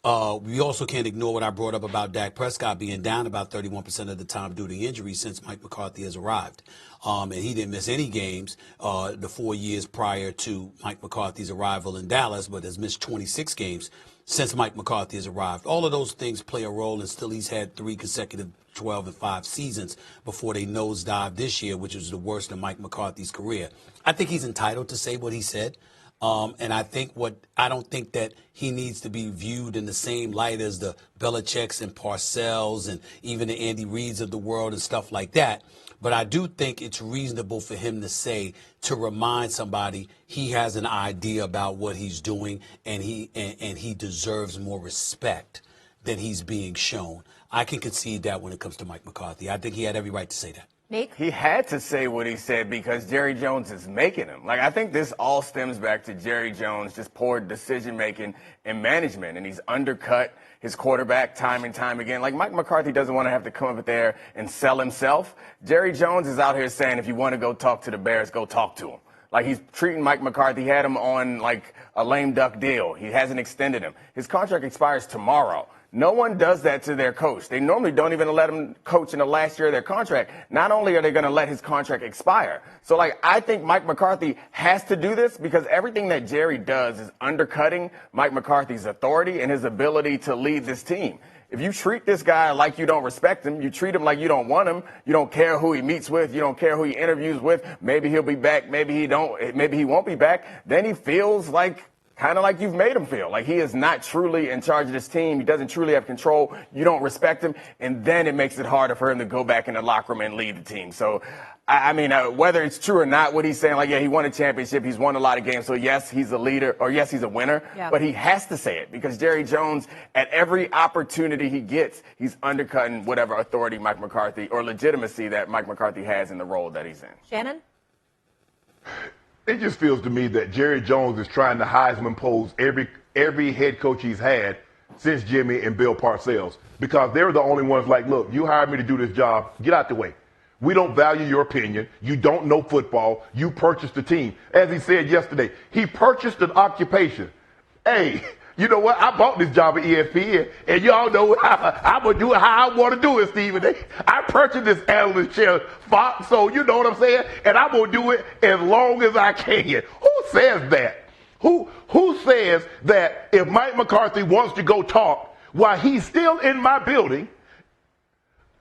We also can't ignore what I brought up about Dak Prescott being down about 31% of the time due to injury since Mike McCarthy has arrived. And he didn't miss any games the 4 years prior to Mike McCarthy's arrival in Dallas, but has missed 26 games since Mike McCarthy has arrived. All of those things play a role, and still he's had 3 consecutive 12-5 seasons before they nosedived this year, which was the worst in Mike McCarthy's career. I think he's entitled to say what he said. And I don't think that he needs to be viewed in the same light as the Belichicks and Parcells and even the Andy Reids of the world and stuff like that. But I do think it's reasonable for him to remind somebody he has an idea about what he's doing, and he deserves more respect than he's being shown. I can concede that when it comes to Mike McCarthy. I think he had every right to say that. Nick? He had to say what he said because Jerry Jones is making him. Like, I think this all stems back to Jerry Jones' just poor decision-making and management, and he's undercut his quarterback time and time again. Like, Mike McCarthy doesn't want to have to come up there and sell himself. Jerry Jones is out here saying, if you want to go talk to the Bears, go talk to him. Like, he's treating Mike McCarthy, he had him on, like, a lame duck deal. He hasn't extended him. His contract expires tomorrow. No one does that to their coach. They normally don't even let him coach in the last year of their contract. Not only are they going to let his contract expire. So, like, I think Mike McCarthy has to do this because everything that Jerry does is undercutting Mike McCarthy's authority and his ability to lead this team. If you treat this guy like you don't respect him, you treat him like you don't want him, you don't care who he meets with, you don't care who he interviews with, maybe he'll be back, maybe he won't be back, then he feels like kind of like you've made him feel. Like he is not truly in charge of this team. He doesn't truly have control. You don't respect him. And then it makes it harder for him to go back in the locker room and lead the team. So, I mean, whether it's true or not, what he's saying, like, yeah, he won a championship. He's won a lot of games. So, yes, he's a leader, or yes, he's a winner. Yeah. But he has to say it because Jerry Jones, at every opportunity he gets, he's undercutting whatever authority Mike McCarthy or legitimacy that Mike McCarthy has in the role that he's in. Shannon? It just feels to me that Jerry Jones is trying to Heisman pose every head coach he's had since Jimmy and Bill Parcells, because they're the only ones like, look, you hired me to do this job. Get out the way. We don't value your opinion. You don't know football. You purchased the team. As he said yesterday, he purchased an occupation. Hey, you know what? I bought this job at ESPN, and y'all know I'm going to do it how I want to do it, Stephen. I purchased this analyst chair, Fox, so you know what I'm saying? And I'm going to do it as long as I can. Who says that? Who says that if Mike McCarthy wants to go talk while he's still in my building,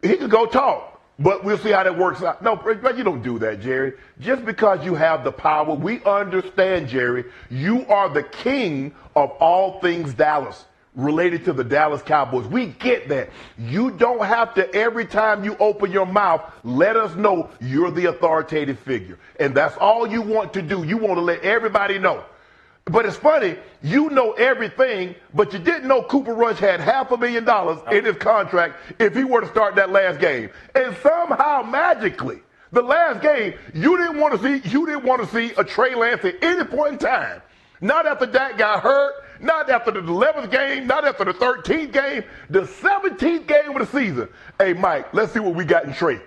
he can go talk? But we'll see how that works out. No, but you don't do that, Jerry. Just because you have the power, we understand, Jerry, you are the king of all things Dallas related to the Dallas Cowboys. We get that. You don't have to, every time you open your mouth, let us know you're the authoritative figure. And that's all you want to do. You want to let everybody know. But it's funny, you know everything, but you didn't know Cooper Rush had $500,000 in his contract if he were to start that last game. And somehow, magically, the last game, you didn't want to see a Trey Lance at any point in time. Not after Dak got hurt, not after the 11th game, not after the 13th game, the 17th game of the season. Hey, Mike, let's see what we got in Trey.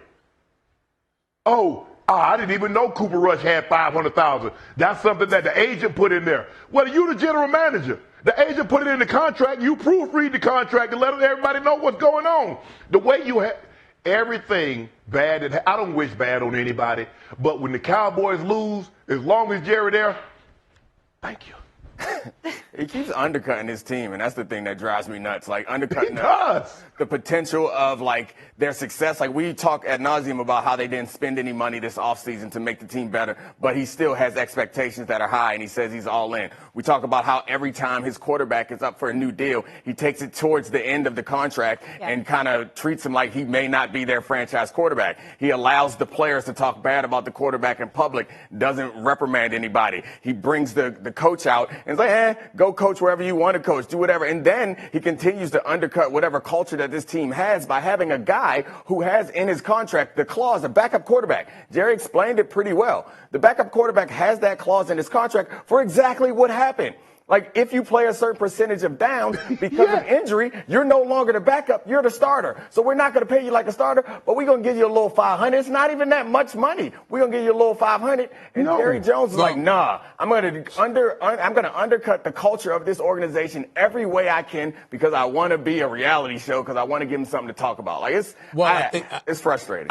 I didn't even know Cooper Rush had $500,000. That's something that the agent put in there. Well, you the general manager. The agent put it in the contract. You proofread the contract and let everybody know what's going on. The way you have everything bad, I don't wish bad on anybody, but when the Cowboys lose, as long as Jerry there, thank you. He keeps undercutting his team, and that's the thing that drives me nuts. Like, undercutting the potential of, like, their success. Like, we talk ad nauseum about how they didn't spend any money this offseason to make the team better, but he still has expectations that are high, and he says he's all in. We talk about how every time his quarterback is up for a new deal, he takes it towards the end of the contract and kind of treats him like he may not be their franchise quarterback. He allows the players to talk bad about the quarterback in public, doesn't reprimand anybody. He brings the coach out and is like, go coach wherever you want to coach, do whatever. And then he continues to undercut whatever culture that this team has by having a guy who has in his contract the clause, a backup quarterback. Jerry explained it pretty well. The backup quarterback has that clause in his contract for exactly what happened. Like, if you play a certain percentage of downs because of injury, you're no longer the backup, you're the starter. So we're not going to pay you like a starter, but we're going to give you a little $500. It's not even that much money. We're going to give you a little $500. And Jerry Jones is like, nah, I'm going to undercut the culture of this organization every way I can because I want to be a reality show, because I want to give them something to talk about. Like, it's frustrating.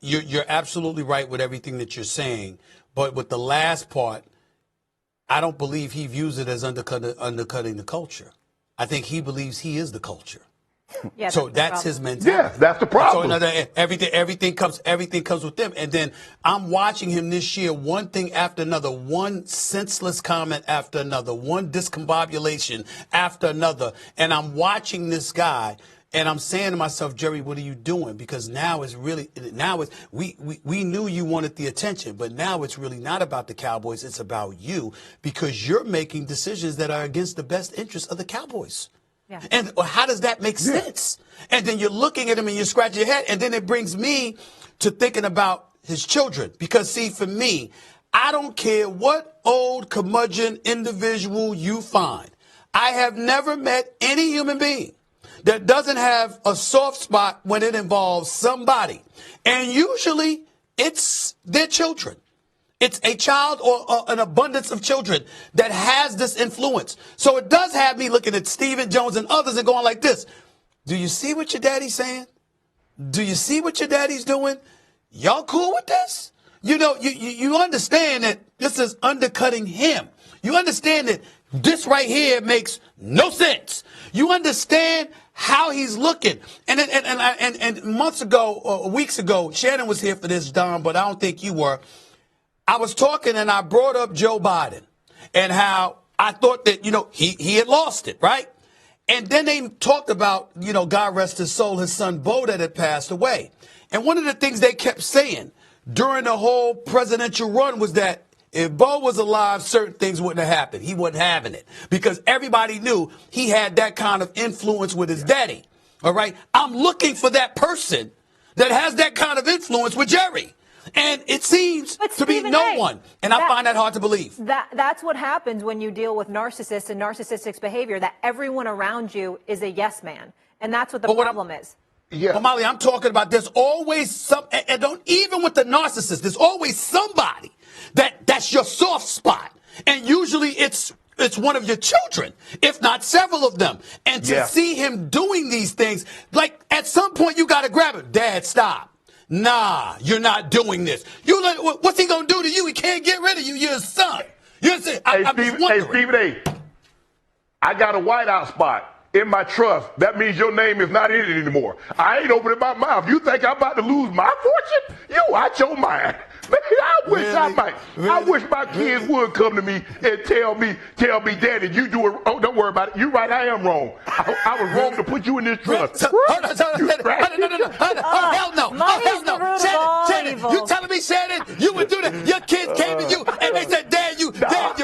You're absolutely right with everything that you're saying, but with the last part, I don't believe he views it as undercutting the culture. I think he believes he is the culture. Yeah, so that's his mentality. Yes, that's the problem. So everything comes with them. And then I'm watching him this year, one thing after another, one senseless comment after another, one discombobulation after another. And I'm watching this guy. And I'm saying to myself, Jerry, what are you doing? Because we knew you wanted the attention, but now it's really not about the Cowboys. It's about you, because you're making decisions that are against the best interests of the Cowboys. Yeah. And how does that make sense? And then you're looking at him and you're scratching your head. And then it brings me to thinking about his children. Because, see, for me, I don't care what old curmudgeon individual you find. I have never met any human being that doesn't have a soft spot when it involves somebody. And usually it's their children. It's a child or an abundance of children that has this influence. So it does have me looking at Stephen Jones and others and going like this. Do you see what your daddy's saying? Do you see what your daddy's doing? Y'all cool with this? You know, you understand that this is undercutting him. You understand that this right here makes no sense. You understand how he's looking. And months ago, or weeks ago, Shannon was here for this, Don, but I don't think you were. I was talking and I brought up Joe Biden and how I thought that, he had lost it, right? And then they talked about, God rest his soul, his son Bo that had passed away. And one of the things they kept saying during the whole presidential run was that if Bo was alive, certain things wouldn't have happened. He wasn't having it because everybody knew he had that kind of influence with his daddy. All right. I'm looking for that person that has that kind of influence with Jerry. And it seems to be no one. And I find that hard to believe. That's what happens when you deal with narcissists and narcissistic behavior, that everyone around you is a yes man. And that's what the problem is. Yeah. Well, Molly, I'm talking about there's always even with the narcissist, there's always somebody that's your soft spot. And usually it's one of your children, if not several of them. And to see him doing these things, like at some point you got to grab him. Dad, stop. Nah, you're not doing this. What's he going to do to you? He can't get rid of you. You're his son. I'm Stephen A., I got a whiteout spot in my trust. That means your name is not in it anymore. I ain't opening my mouth. You think I'm about to lose my fortune? You out your mind. Man, I wish my kids would come to me and tell me, Daddy, you do it. Oh, don't worry about it. You're right. I am wrong. I was wrong to put you in this trust. No. Hell no. Shannon, you telling me, Shannon, you would do that? Your kids came to you and they said, Dad, you're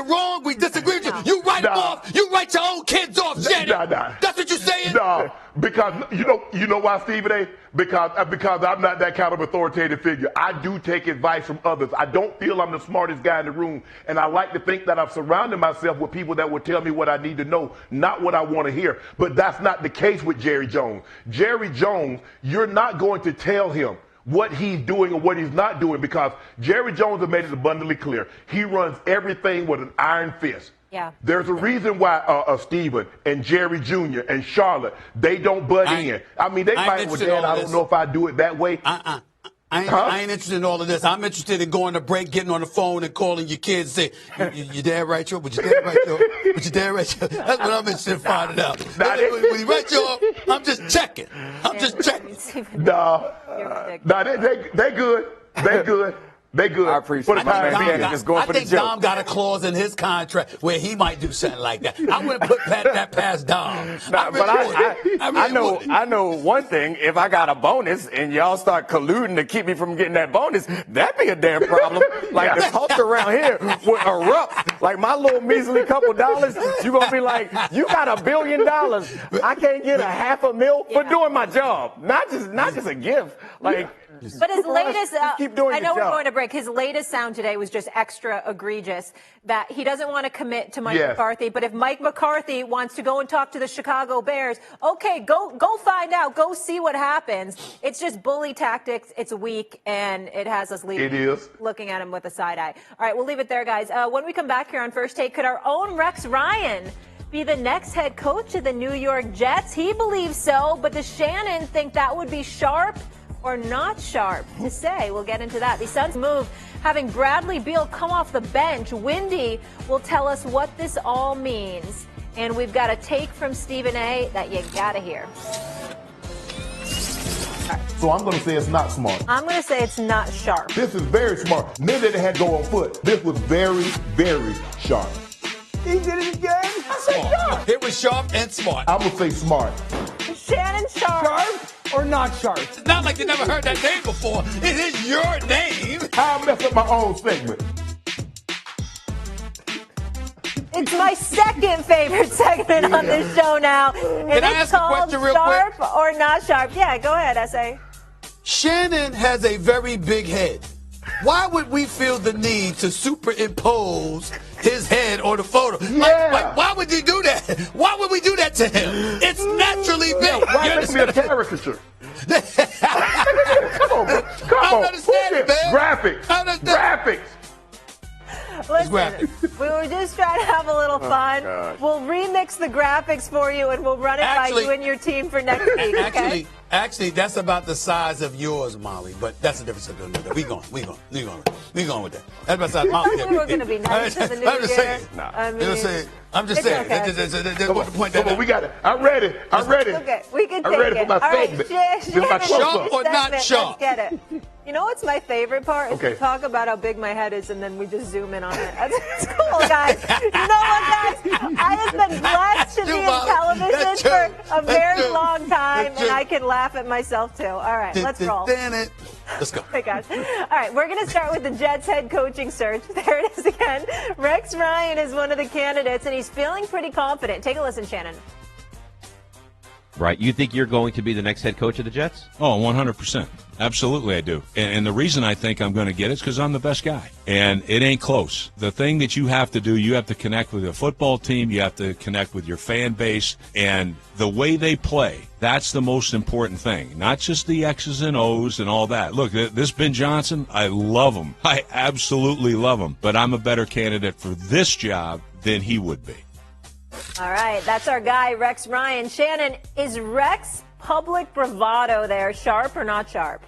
wrong. We disagree with you. You write them off. You write your own kids off, Shannon. That's what you're saying? No, because you know why, Stephen A.? Because I'm not that kind of authoritative figure. I do take advice from others. I don't feel I'm the smartest guy in the room, and I like to think that I've surrounded myself with people that will tell me what I need to know, not what I want to hear. But that's not the case with Jerry Jones. Jerry Jones, you're not going to tell him what he's doing or what he's not doing, because Jerry Jones has made it abundantly clear. He runs everything with an iron fist. Yeah. There's a reason why Stephen and Jerry Jr. and Charlotte, they don't butt in. I mean, they might, well, Dad, I don't know if I do it that way. I ain't interested in all of this. I'm interested in going to break, getting on the phone and calling your kids and say, your dad write you up? Would your dad write you up? Would your dad write you up? That's what I'm interested in finding out. When he writes you up, I'm just checking. No, they good. They good. They good. I appreciate it. I think Dom got a clause in his contract where he might do something like that. I wouldn't put that past Dom. I know one thing. If I got a bonus and y'all start colluding to keep me from getting that bonus, that'd be a damn problem. Like the culture around here would erupt. Like my little measly couple dollars, you're going to be like, you got $1 billion. I can't get $500,000 for doing my job. Not just a gift. Like. But his latest, I know we're going to break. His latest sound today was just extra egregious, that he doesn't want to commit to Mike McCarthy. But if Mike McCarthy wants to go and talk to the Chicago Bears, okay, go find out. Go see what happens. It's just bully tactics. It's weak, and it has us looking at him with a side eye. All right, we'll leave it there, guys. When we come back here on First Take, could our own Rex Ryan be the next head coach of the New York Jets? He believes so, but does Shannon think that would be sharp or not sharp to say? We'll get into that. The Suns move, having Bradley Beal come off the bench. Windy will tell us what this all means. And we've got a take from Stephen A. that you gotta hear. So I'm going to say it's not smart. I'm going to say it's not sharp. This is very smart. Then they had to go on foot. This was very, very sharp. He did it again. I said sharp. It was sharp and smart. I would say smart. Shannon Sharpe. Sharp or not sharp? It's not like you never heard that name before. It is your name. I'll mess up my own segment. It's my second favorite segment on this show now. And Can I it's ask a called question real Sharp quick? or Not Sharp. Yeah, go ahead, S.A. Shannon has a very big head. Why would we feel the need to superimpose his head on the photo? Yeah. Like, why would you do that? Why would we do that to him? It's naturally big. Why You make me a understand? caricature? Come on, bro. Come I on. understand it, man. Graphics. I understand. Graphics. Listen, we were just trying to have a little fun. We'll remix the graphics for you, and we'll run it by you and your team for next week, okay? Actually, that's about the size of yours, Molly. But that's a different subject. We going with that. That's about the size. Molly, We were going to be nice to the new I'm just year. saying. I mean, I'm just saying. okay. That's what the point that. Come on, we got it. I'm ready. I'm ready. Okay, we can I'm take ready it. for my All right, segment. Shannon, This is my Sharp or not segment, sharp? Let's get it. You know what's my favorite part? Is Okay. to talk about how big my head is, and then we just zoom in on it. That's cool, guys. You know what, guys? I have been blessed to be in television for a very long time, and I can laugh at myself, too. All right, let's roll. Let's go. Hey, guys. All right, we're going to start with the Jets head coaching search. There it is again. Rex Ryan is one of the candidates, and he's feeling pretty confident. Take a listen, Shannon. Right. You think you're going to be the next head coach of the Jets? Oh, 100%. Absolutely, I do. And the reason I think I'm going to get it is because I'm the best guy. And it ain't close. The thing that you have to do, you have to connect with a football team. You have to connect with your fan base. And the way they play, that's the most important thing. Not just the X's and O's and all that. Look, this Ben Johnson, I love him. I absolutely love him. But I'm a better candidate for this job than he would be. All right, that's our guy, Rex Ryan. Shannon, is Rex public bravado there sharp or not sharp?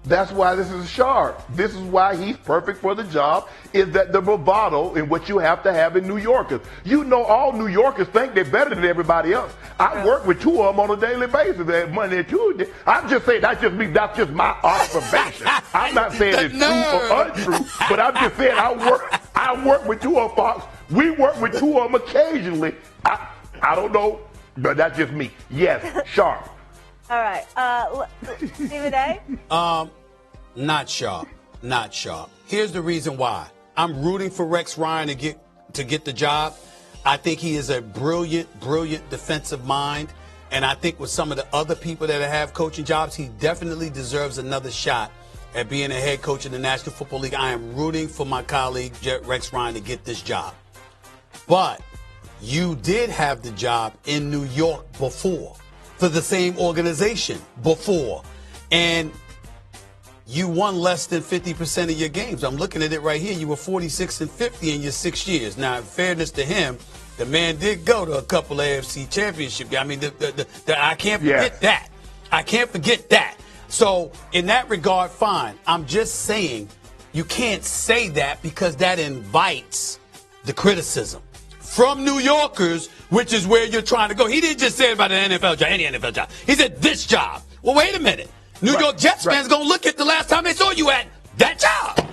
That's why this is sharp. This is why he's perfect for the job, is that the bravado in what you have to have in New Yorkers. You know, all New Yorkers think they're better than everybody else. I work with two of them on a daily basis, Monday and Tuesday. I'm just saying, that's just me. That's just my observation. I'm not saying it's true or untrue, but I'm just saying I work with two of them, Fox. We work with two of them occasionally. I don't know, but that's just me. Yes, sharp. All right. Stephen A? Not sharp. Not sharp. Here's the reason why. I'm rooting for Rex Ryan to get the job. I think he is a brilliant defensive mind. And I think with some of the other people that have coaching jobs, he definitely deserves another shot at being a head coach in the National Football League. I am rooting for my colleague, Rex Ryan, to get this job. But you did have the job in New York before, for the same organization before, and you won less than 50% of your games. I'm looking at it right here. You were 46-50 in your 6 years. Now, in fairness to him, the man did go to a couple AFC championship. I mean, I can't forget that. I can't forget that. So, in that regard, fine. I'm just saying you can't say that because that invites the criticism from New Yorkers, which is where you're trying to go. He didn't just say about an NFL job, any NFL job. He said this job. Well, wait a minute. New York Jets fans going to look at the last time they saw you at that job.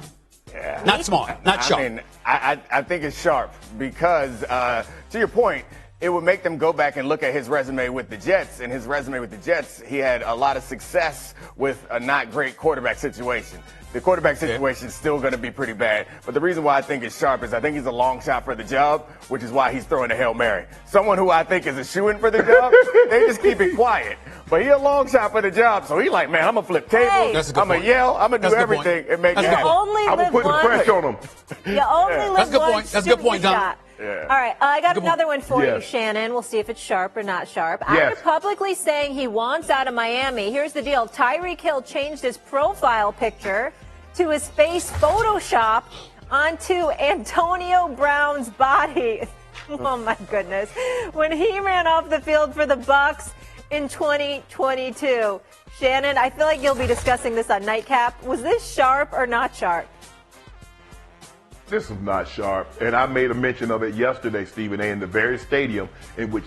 Yeah. Not smart. Not sharp. I mean, I think it's sharp because, to your point, it would make them go back and look at his resume with the Jets. And his resume with the Jets, he had a lot of success with a not great quarterback situation. The quarterback situation is still going to be pretty bad. But the reason why I think it's sharp is I think he's a long shot for the job, which is why he's throwing a Hail Mary. Someone who I think is a shoo-in for the job, they just keep it quiet. But he a long shot for the job, so he like, man, I'm going to flip tables. I'm going to yell. I'm going to do everything and make it happen. I'm going to put the pressure on him. You only live once. That's a good point, Don. Yeah. All right, I got another one for you, Shannon. We'll see if it's sharp or not sharp. After publicly saying he wants out of Miami, here's the deal. Tyreek Hill changed his profile picture to his face Photoshop onto Antonio Brown's body. Oh, my goodness. When he ran off the field for the Bucs in 2022. Shannon, I feel like you'll be discussing this on Nightcap. Was this sharp or not sharp? This is not sharp, and I made a mention of it yesterday, Stephen A., in the very stadium in which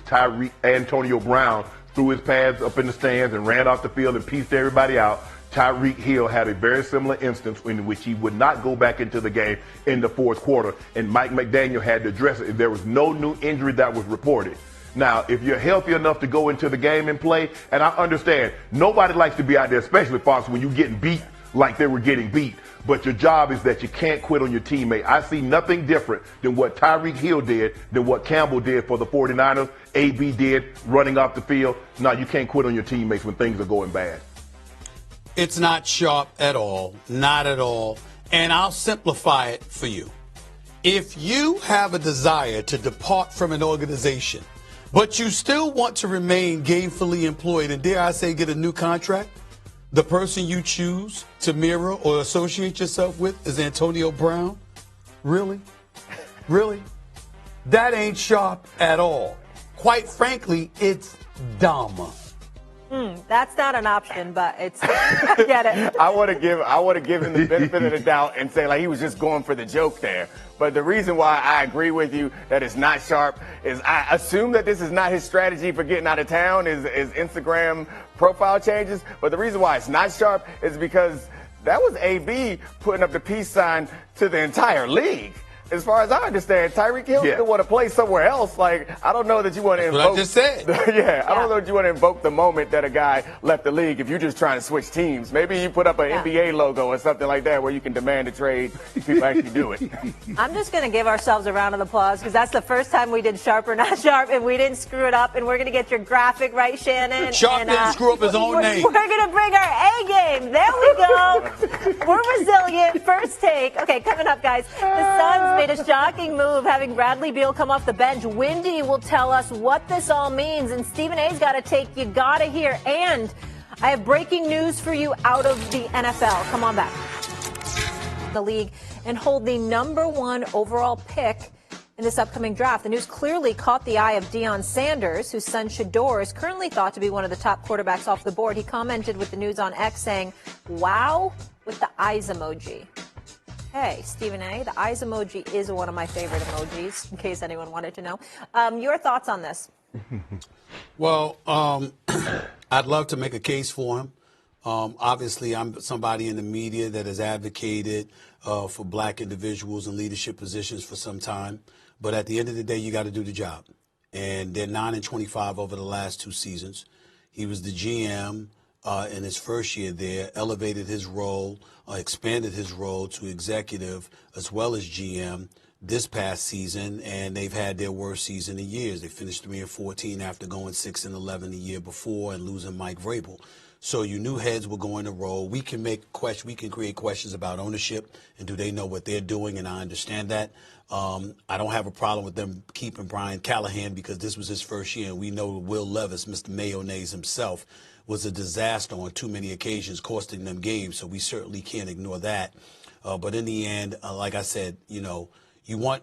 Antonio Brown threw his pads up in the stands and ran off the field and pieced everybody out. Tyreek Hill had a very similar instance in which he would not go back into the game in the fourth quarter, and Mike McDaniel had to address it. There was no new injury that was reported. Now, if you're healthy enough to go into the game and play, and I understand nobody likes to be out there, especially, Fox, when you're getting beat like they were getting beat, but your job is that you can't quit on your teammate. I see nothing different than what Tyreek Hill did, than what Campbell did for the 49ers, AB did running off the field. No, you can't quit on your teammates when things are going bad. It's not Sharpe at all, not at all. And I'll simplify it for you. If you have a desire to depart from an organization, but you still want to remain gainfully employed and, dare I say, get a new contract, the person you choose to mirror or associate yourself with is Antonio Brown? Really? Really? That ain't Sharpe at all. Quite frankly, it's dumb. That's not an option, but it's I get it. I want to give him the benefit of the doubt and say like he was just going for the joke there. But the reason why I agree with you that it's not Sharpe is I assume that this is not his strategy for getting out of town is Instagram profile changes. But the reason why it's not Sharpe is because that was AB putting up the peace sign to the entire league. As far as I understand, Tyreek Hill didn't want to play somewhere else. Like, I don't know that you want to invoke. What I just said. I don't know that you want to invoke the moment that a guy left the league if you're just trying to switch teams. Maybe you put up an NBA logo or something like that where you can demand a trade. People actually do it. I'm just going to give ourselves a round of applause because that's the first time we did Sharpe or not Sharpe, and we didn't screw it up. And we're going to get your graphic right, Shannon. Sharpe didn't screw up his own name. We're going to bring our A game. There we go. We're resilient. First take. Okay, coming up, guys. The Suns made a shocking move having Bradley Beal come off the bench. Windy will tell us what this all means, and Stephen A's got a take you gotta hear. And I have breaking news for you out of the NFL. Come on back. The league and hold the #1 overall pick in this upcoming draft. The news clearly caught the eye of Deion Sanders, whose son Shador is currently thought to be one of the top quarterbacks off the board. He commented with the news on X saying, "Wow," with the eyes emoji. Hey, Stephen A., the eyes emoji is one of my favorite emojis, in case anyone wanted to know. Your thoughts on this? Well, I'd love to make a case for him. Obviously, I'm somebody in the media that has advocated for black individuals in leadership positions for some time. But at the end of the day, you got to do the job. And they're 9-25 over the last 2 seasons. He was the GM in his first year there, elevated his role, expanded his role to executive as well as GM this past season, and they've had their worst season in years. They finished 3-14 after going 6-11 the year before and losing Mike Vrabel. So you knew heads were going to roll. We can create questions about ownership and do they know what they're doing, and I understand that. I don't have a problem with them keeping Brian Callahan because this was his first year, and we know Will Levis, Mr. Mayonnaise himself, was a disaster on too many occasions, costing them games. So we certainly can't ignore that. But in the end, like I said, we want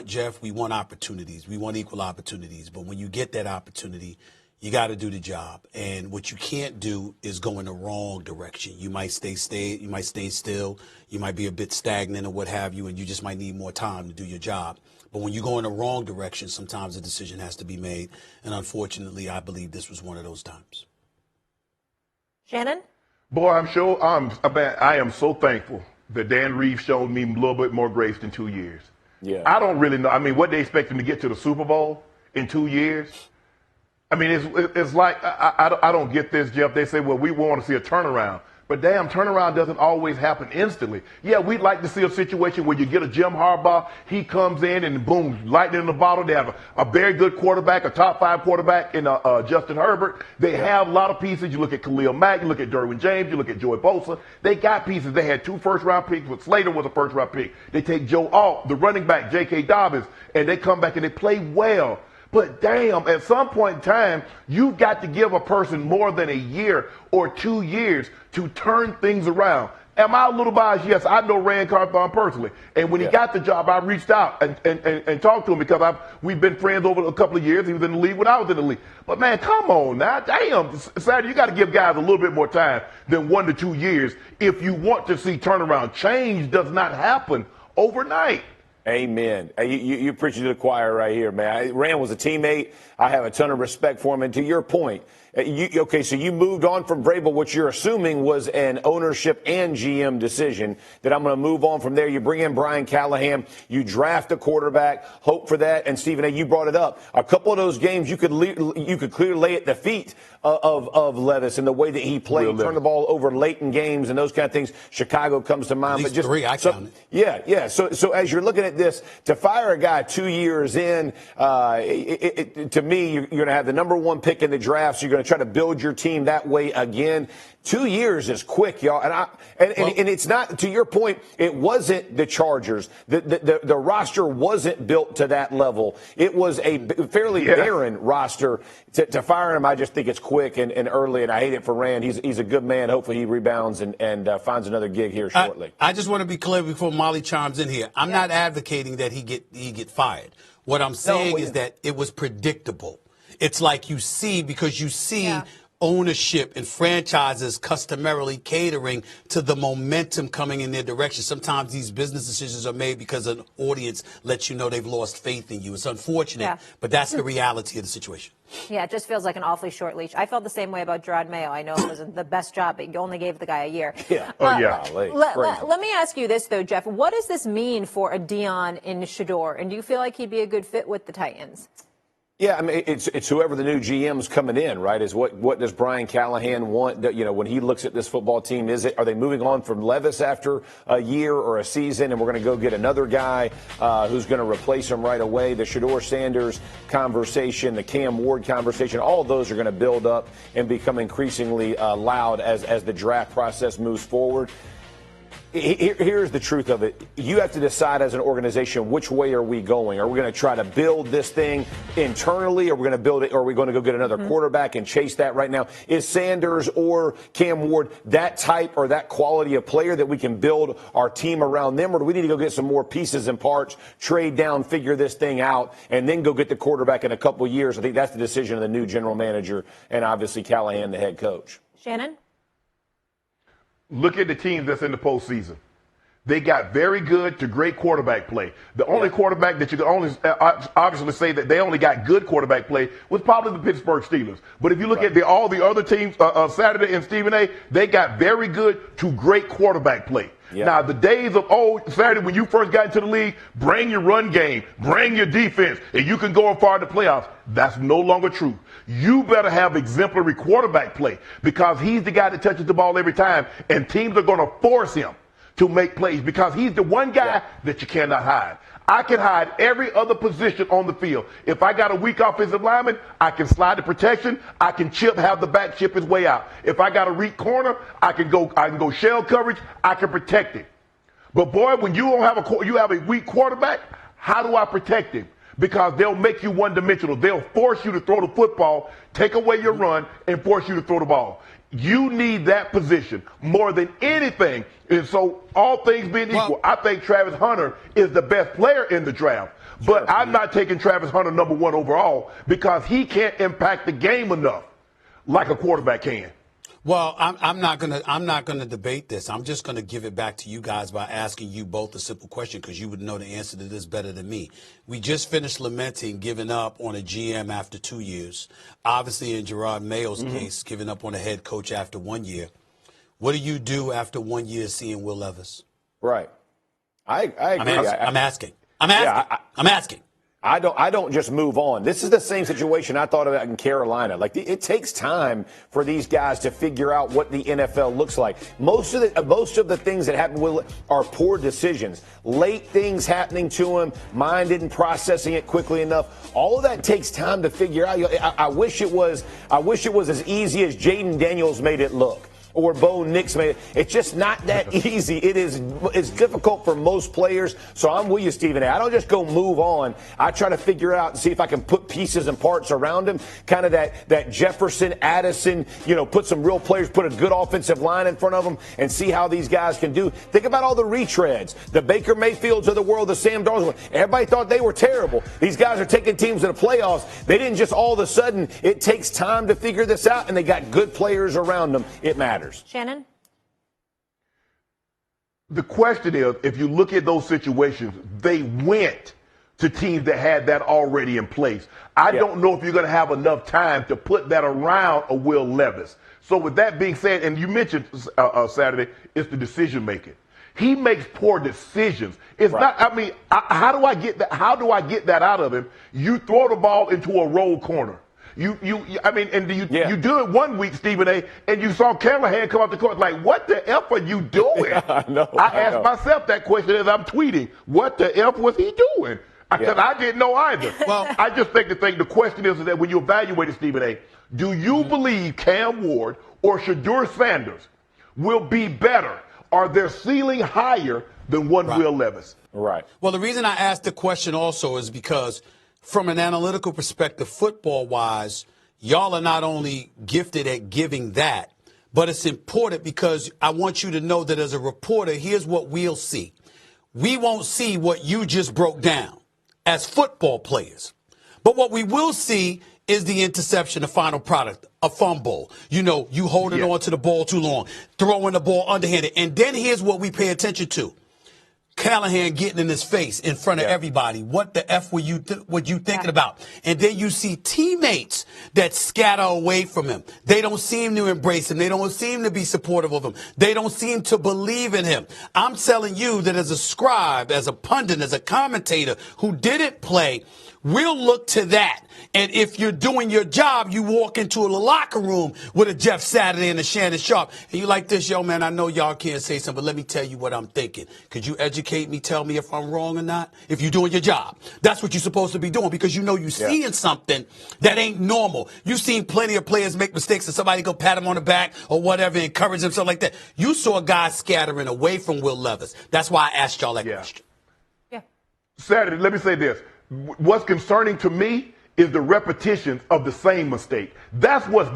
Jeff. We want opportunities. We want equal opportunities. But when you get that opportunity, you got to do the job. And what you can't do is go in the wrong direction. You might stay still. You might be a bit stagnant or what have you, and you just might need more time to do your job. But when you go in the wrong direction, sometimes a decision has to be made. And unfortunately, I believe this was one of those times. Shannon? Boy, I am so thankful that Dan Reeves showed me a little bit more grace than 2 years. Yeah. I don't really know. I mean, what they expect him to get to the Super Bowl in 2 years? I mean, it's like, I don't get this, Jeff. They say, well, we want to see a turnaround. But damn, turnaround doesn't always happen instantly. Yeah, we'd like to see a situation where you get a Jim Harbaugh, he comes in and boom, lightning in the bottle. They have a very good quarterback, a top 5 quarterback in Justin Herbert. They have a lot of pieces. You look at Khalil Mack, you look at Derwin James, you look at Joey Bosa. They got pieces. They had 2 first-round picks, but Slater was a first-round pick. They take Joe Alt, the running back, J.K. Dobbins, and they come back and they play well. But damn, at some point in time, you've got to give a person more than a year or 2 years to turn things around. Am I a little biased? Yes, I know Rand Carthon personally. And when he got the job, I reached out and talked to him because we've been friends over a couple of years. He was in the league when I was in the league. But, man, come on now. Damn, Saturday, you got to give guys a little bit more time than 1 to 2 years if you want to see turnaround. Change does not happen overnight. Amen. You preaching to the choir right here, man. Rand was a teammate. I have a ton of respect for him. And to your point, so you moved on from Vrabel, which you're assuming was an ownership and GM decision, that I'm going to move on from there. You bring in Brian Callahan. You draft a quarterback, hope for that. And, Stephen A., you brought it up. A couple of those games you could clearly lay at the feet of Levis and the way that he played, turn the ball over late in games and those kind of things. Chicago comes to mind. At least three, I counted. Yeah. So as you're looking at this, to fire a guy 2 years in, to me, you're going to have the number one pick in the draft, so you're going to try to build your team that way again. 2 years is quick, y'all. And it's not, to your point, it wasn't the Chargers. The roster wasn't built to that level. It was a fairly barren roster. To fire him, I just think it's quick and early, and I hate it for Rand. He's a good man. Hopefully he rebounds and finds another gig here shortly. I just want to be clear before Molly chimes in here. I'm not advocating that he get fired. What I'm saying is that it was predictable. It's like you see ownership and franchises customarily catering to the momentum coming in their direction. Sometimes these business decisions are made because an audience lets you know they've lost faith in you. It's unfortunate, but that's the reality of the situation. Yeah, it just feels like an awfully short leash. I felt the same way about Gerard Mayo. I know it wasn't the best job, but you only gave the guy a year. Let me ask you this, though, Jeff. What does this mean for a Dion in Shador? And do you feel like he'd be a good fit with the Titans? Yeah, I mean, it's whoever the new GM's coming in, right? Is what does Brian Callahan want? You know, when he looks at this football team, are they moving on from Levis after a year or a season, and we're going to go get another guy who's going to replace him right away? The Shador Sanders conversation, the Cam Ward conversation, all of those are going to build up and become increasingly loud as the draft process moves forward. Here's the truth of it. You have to decide as an organization, which way are we going? Are we going to try to build this thing internally? Or are we going to build it? Or are we going to go get another quarterback and chase that right now? Is Sanders or Cam Ward that type or that quality of player that we can build our team around them? Or do we need to go get some more pieces and parts, trade down, figure this thing out, and then go get the quarterback in a couple of years? I think that's the decision of the new general manager and obviously Callahan, the head coach. Shannon? Look at the teams that's in the postseason. They got very good to great quarterback play. The only quarterback that you can only obviously say that they only got good quarterback play was probably the Pittsburgh Steelers. But if you look at all the other teams, Saturday and Stephen A., they got very good to great quarterback play. Yeah. Now, the days of, Saturday, when you first got into the league, bring your run game, bring your defense, and you can go far in the playoffs. That's no longer true. You better have exemplary quarterback play because he's the guy that touches the ball every time, and teams are going to force him to make plays because he's the one guy that you cannot hide. I can hide every other position on the field. If I got a weak offensive lineman, I can slide the protection. I can have the back chip his way out. If I got a weak corner, I can go shell coverage. I can protect it. But boy, when you have a weak quarterback, how do I protect him? Because they'll make you one-dimensional. They'll force you to throw the football, take away your run, and force you to throw the ball. You need that position more than anything. And so all things being equal, I think Travis Hunter is the best player in the draft. But I'm not taking Travis Hunter number one overall because he can't impact the game enough like a quarterback can. Well, I'm not gonna debate this. I'm just gonna give it back to you guys by asking you both a simple question because you would know the answer to this better than me. We just finished lamenting giving up on a GM after 2 years. Obviously, in Gerard Mayo's case, giving up on a head coach after 1 year. What do you do after 1 year seeing Will Levis? Right. I agree. I'm asking. I don't just move on. This is the same situation I thought about in Carolina. Like it takes time for these guys to figure out what the NFL looks like. Most of the things that happen with are poor decisions, late things happening to him, mind isn't processing it quickly enough. All of that takes time to figure out. I wish it was as easy as Jaden Daniels made it look. Or Bo Nix made it. It's just not that easy. It's difficult for most players. So I'm with you, Stephen A. I don't just go move on. I try to figure out and see if I can put pieces and parts around him. Kind of that Jefferson, Addison, put some real players, put a good offensive line in front of them and see how these guys can do. Think about all the retreads. The Baker Mayfields of the world, the Sam Darnold. Everybody thought they were terrible. These guys are taking teams to the playoffs. They didn't just all of a sudden. It takes time to figure this out, and they got good players around them. It matters. Shannon? The question is, if you look at those situations, they went to teams that had that already in place. I don't know if you're going to have enough time to put that around a Will Levis. So with that being said, and you mentioned Saturday, it's the decision making. He makes poor decisions. It's not. I mean, how do I get that? How do I get that out of him? You throw the ball into a roll corner. You do it one week, Stephen A., and you saw Callahan come off the court like, what the F are you doing? I asked myself that question as I'm tweeting. What the F was he doing? Because I didn't know either. Well, I just think the question is that when you evaluate it, Stephen A., do you believe Cam Ward or Shedeur Sanders will be better? Are their ceiling higher than Will Levis? Right. Well, the reason I asked the question also is because from an analytical perspective, football-wise, y'all are not only gifted at giving that, but it's important because I want you to know that as a reporter, here's what we'll see. We won't see what you just broke down as football players. But what we will see is the interception, the final product, a fumble. You know, you holding on to the ball too long, throwing the ball underhanded. And then here's what we pay attention to. Callahan getting in his face in front of everybody. What the F were you thinking about? And then you see teammates that scatter away from him. They don't seem to embrace him. They don't seem to be supportive of him. They don't seem to believe in him. I'm telling you that as a scribe, as a pundit, as a commentator who didn't play, we'll look to that. And if you're doing your job, you walk into a locker room with a Jeff Saturday and a Shannon Sharpe, and you like this, yo, man, I know y'all can't say something, but let me tell you what I'm thinking. Could you educate me, tell me if I'm wrong or not? If you're doing your job. That's what you're supposed to be doing because you know you're seeing something that ain't normal. You've seen plenty of players make mistakes and somebody go pat him on the back or whatever, encourage him, something like that. You saw a guy scattering away from Will Levis. That's why I asked y'all that question. Saturday, let me say this. What's concerning to me is the repetitions of the same mistake. That's what's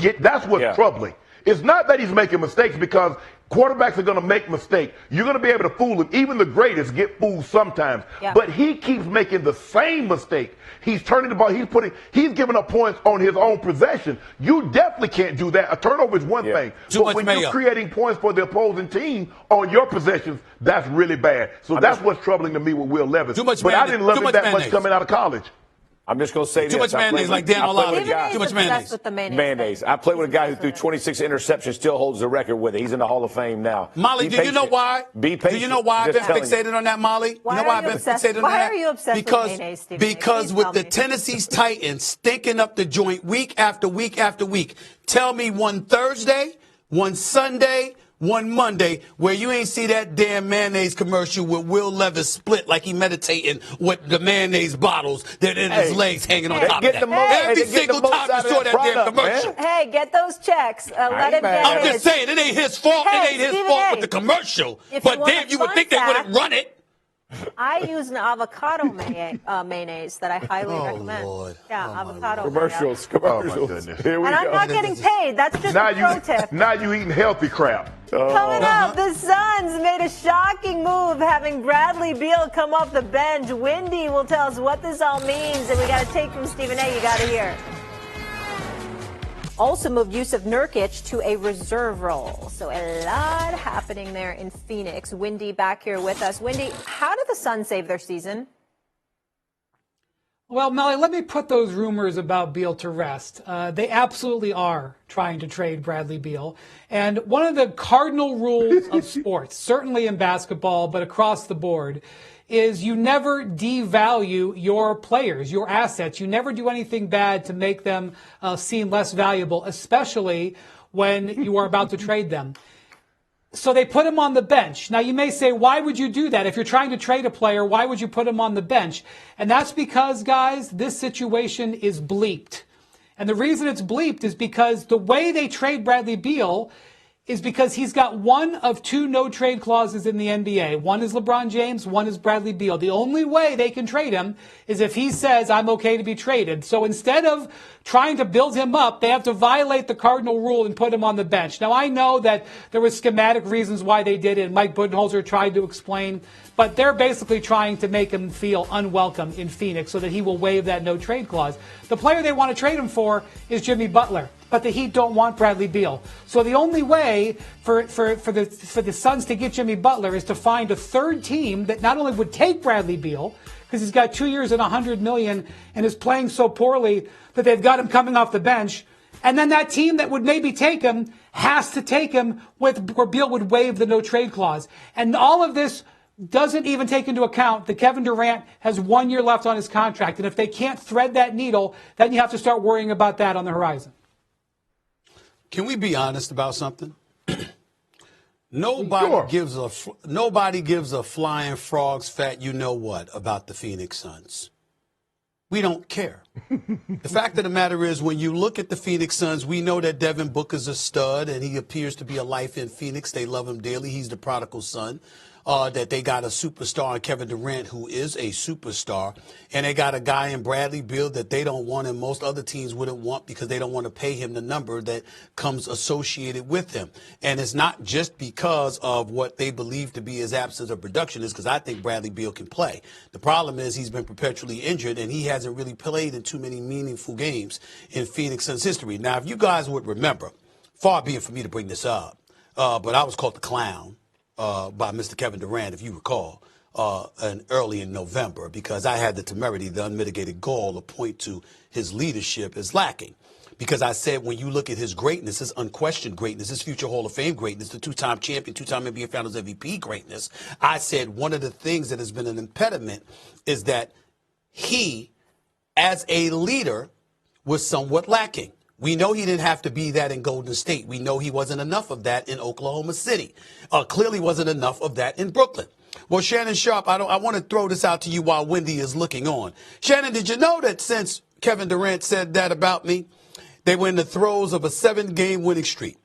troubling. It's not that he's making mistakes because quarterbacks are going to make mistakes. You're going to be able to fool him. Even the greatest get fooled sometimes. But he keeps making the same mistake. He's turning the ball. He's giving up points on his own possession. You definitely can't do that. A turnover is one thing. But when you're creating points for the opposing team on your possessions, that's really bad. So that's what's troubling to me with Will Levis. But I didn't love it that much coming out of college. I'm just going to say Too much mayonnaise, like Dan Olave. Too much mayonnaise. With the mayonnaise. I played with a guy who threw 26 interceptions, still holds the record with it. He's in the Hall of Fame now. Molly, do you know why? Be patient. Do you know why I've been fixated on that, Molly? Why are you obsessed with mayonnaise, Stephen? Because with the Tennessee Titans stinking up the joint week after week after week, tell me one Thursday, one Sunday, one Monday where you ain't see that damn mayonnaise commercial with Will Levis split like he meditating with the mayonnaise bottles that in his legs hanging on top of that. Every single time you saw that damn commercial. Hey, get those checks. Let him get I'm just saying, it ain't his fault. It ain't his fault with the commercial. But damn, you would think they wouldn't run it. I use an avocado mayonnaise that I highly recommend. Lord. Yeah, avocado. Commercials. Oh, my goodness. Here we and go. I'm not getting paid. That's just a pro tip. Now you eating healthy crap. Coming up, the Suns made a shocking move having Bradley Beal come off the bench. Wendy will tell us what this all means, and we got to take from Stephen A. You got to hear. Also moved Yusuf Nurkic to a reserve role. So a lot happening there in Phoenix. Wendy back here with us. Wendy, how did the Suns save their season? Well, Molly, let me put those rumors about Beal to rest. They absolutely are trying to trade Bradley Beal. And one of the cardinal rules of sports, certainly in basketball, but across the board, is you never devalue your players, your assets. You never do anything bad to make them seem less valuable, especially when you are about to trade them. So they put him on the bench. Now, you may say, why would you do that? If you're trying to trade a player, why would you put him on the bench? And that's because, guys, this situation is bleeped. And the reason it's bleeped is because the way they trade Bradley Beal is because he's got one of two no-trade clauses in the NBA. One is LeBron James, one is Bradley Beal. The only way they can trade him is if he says, I'm okay to be traded. So instead of trying to build him up, they have to violate the cardinal rule and put him on the bench. Now, I know that there was schematic reasons why they did it, and Mike Budenholzer tried to explain, but they're basically trying to make him feel unwelcome in Phoenix so that he will waive that no-trade clause. The player they want to trade him for is Jimmy Butler. but the Heat don't want Bradley Beal. So the only way for the Suns to get Jimmy Butler is to find a third team that not only would take Bradley Beal, because he's got 2 years and $100 million and is playing so poorly that they've got him coming off the bench. And then that team that would maybe take him has to take him where Beal would waive the no trade clause. And all of this doesn't even take into account that Kevin Durant has 1 year left on his contract. And if they can't thread that needle, then you have to start worrying about that on the horizon. Can we be honest about something? Nobody gives a flying frog's fat you know what about the Phoenix Suns. We don't care. The fact of the matter is, when you look at the Phoenix Suns, we know that Devin Booker's a stud, and he appears to be a life in Phoenix. They love him dearly. He's the prodigal son. That they got a superstar in Kevin Durant, who is a superstar, and they got a guy in Bradley Beal that they don't want, and most other teams wouldn't want because they don't want to pay him the number that comes associated with him. And it's not just because of what they believe to be his absence of production, is because I think Bradley Beal can play. The problem is he's been perpetually injured, and he hasn't really played in too many meaningful games in Phoenix Suns history. Now, if you guys would remember, far be it for me to bring this up, but I was called the clown by Mr. Kevin Durant, if you recall, early in November, because I had the temerity, the unmitigated gall to point to his leadership as lacking. Because I said, when you look at his greatness, his unquestioned greatness, his future Hall of Fame greatness, the two-time champion, two-time NBA Finals MVP greatness, I said one of the things that has been an impediment is that he, as a leader, was somewhat lacking. We know he didn't have to be that in Golden State. We know he wasn't enough of that in Oklahoma City. Clearly wasn't enough of that in Brooklyn. Well, Shannon Sharpe, I want to throw this out to you while Wendy is looking on. Shannon, did you know that since Kevin Durant said that about me, they were in the throes of a 7-game winning streak?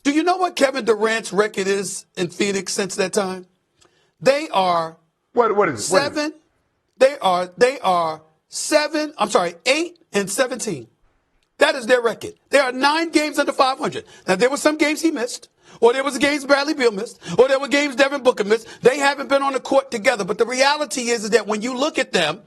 Do you know what Kevin Durant's record is in Phoenix since that time? They are what is it? Seven. They are 8-17. That is their record. They are 9 games under 500. Now, there were some games he missed, or there was games Bradley Beal missed, or there were games Devin Booker missed. They haven't been on the court together. But the reality is that when you look at them,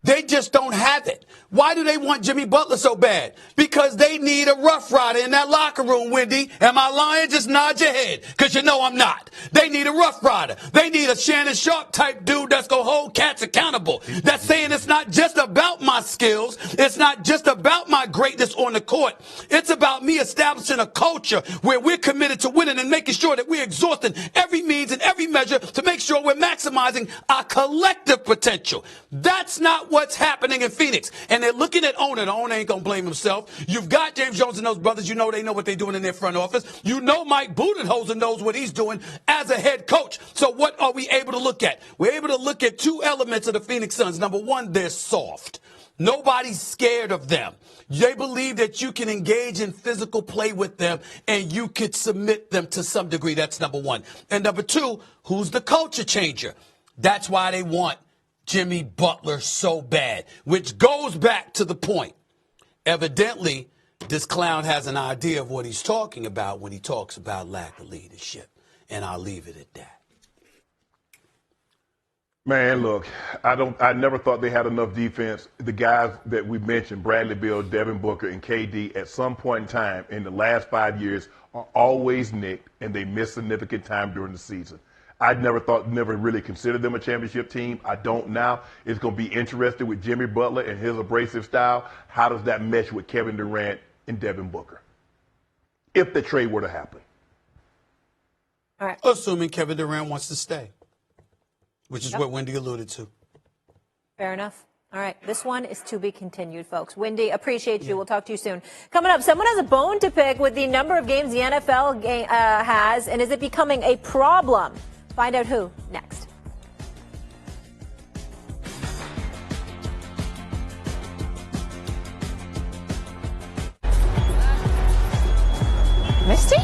they just don't have it. Why do they want Jimmy Butler so bad? Because they need a rough rider in that locker room, Wendy. Am I lying? Just nod your head, because you know I'm not. They need a rough rider. They need a Shannon Sharpe type dude that's going to hold cats accountable. That's saying it's not just about my skills. It's not just about my greatness on the court. It's about me establishing a culture where we're committed to winning and making sure that we're exhausting every means and every measure to make sure we're maximizing our collective potential. That's not what's happening in Phoenix. And they're looking at owner. The owner ain't going to blame himself. You've got James Jones and those brothers. You know they know what they're doing in their front office. You know Mike Budenholzer knows what he's doing as a head coach. So what are we able to look at? We're able to look at 2 elements of the Phoenix Suns. Number one, they're soft. Nobody's scared of them. They believe that you can engage in physical play with them and you could submit them to some degree. That's number one. And number two, who's the culture changer? That's why they want Jimmy Butler so bad, which goes back to the point. Evidently, this clown has an idea of what he's talking about when he talks about lack of leadership. And I'll leave it at that. Man, look, I never thought they had enough defense. The guys that we mentioned, Bradley Beal, Devin Booker, and KD, at some point in time in the last 5 years are always nicked, and they miss significant time during the season. I never really considered them a championship team. I don't now. It's going to be interesting with Jimmy Butler and his abrasive style. How does that mesh with Kevin Durant and Devin Booker? If the trade were to happen. All right. Assuming Kevin Durant wants to stay, which is what Wendy alluded to. Fair enough. All right. This one is to be continued, folks. Wendy, appreciate you. We'll talk to you soon. Coming up, someone has a bone to pick with the number of games the NFL has, and is it becoming a problem? Find out who next. Misty?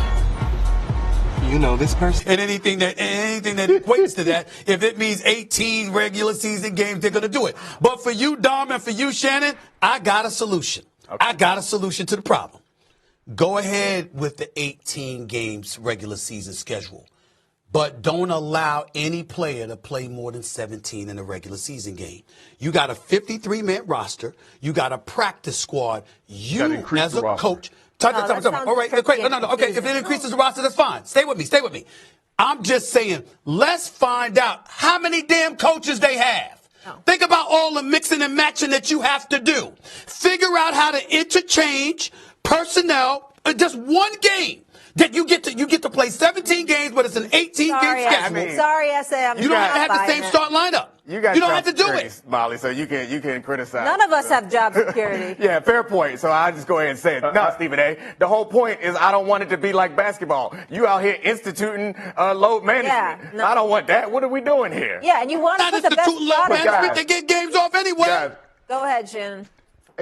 You know this person. And anything that equates to that, if it means 18 regular season games, they're going to do it. But for you, Dom, and for you, Shannon, I got a solution. Okay. I got a solution to the problem. Go ahead with the 18 games regular season schedule. But don't allow any player to play more than 17 in a regular season game. You got a 53-man roster. You got a practice squad. You, as a coach, All right, quick. No. Okay, if it increases the roster, that's fine. Stay with me. I'm just saying, let's find out how many damn coaches they have. Think about all the mixing and matching that you have to do. Figure out how to interchange personnel. Just one game that you get to play 17 games, but it's an 18-game schedule. Sorry, SM. You don't have the same start lineup. You don't have to do it, Molly. So you can criticize. None of us have job security. Yeah, fair point. So I'll just go ahead and say it. No, Stephen A. The whole point is I don't want it to be like basketball. You out here instituting load management. Yeah, no. I don't want that. What are we doing here? Yeah, and you want to put the best load management. They get games off anyway. Guys, go ahead, Shannon.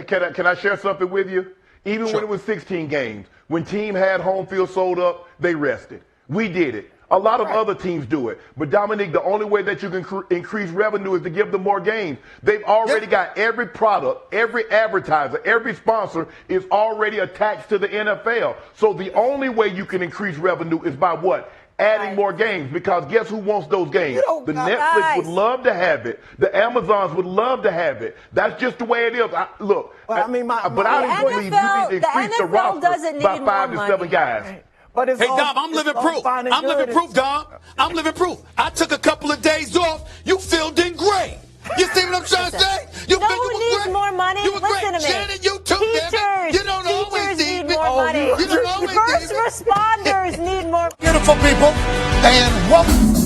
Can I share something with you? Even when it was 16 games, when team had home field sold up, they rested. We did it. A lot of other teams do it. But, Dominique, the only way that you can increase revenue is to give them more games. They've already got every product, every advertiser, every sponsor is already attached to the NFL. So the only way you can increase revenue is by what? Adding more games, because guess who wants those games? The Netflix would love to have it. The Amazons would love to have it. That's just the way it is. I don't believe you need to increase the roster by 5 to 7 guys. But hey, Dom, I'm living proof. I'm living proof, Dom. I'm living proof. I took a couple of days off. You filled in great. You see what I'm trying to say? You know who needs more money? You were Listen great. to me. Shannon, you too, Teachers. You don't always need more money. You don't always First responders need more. Beautiful people, and welcome.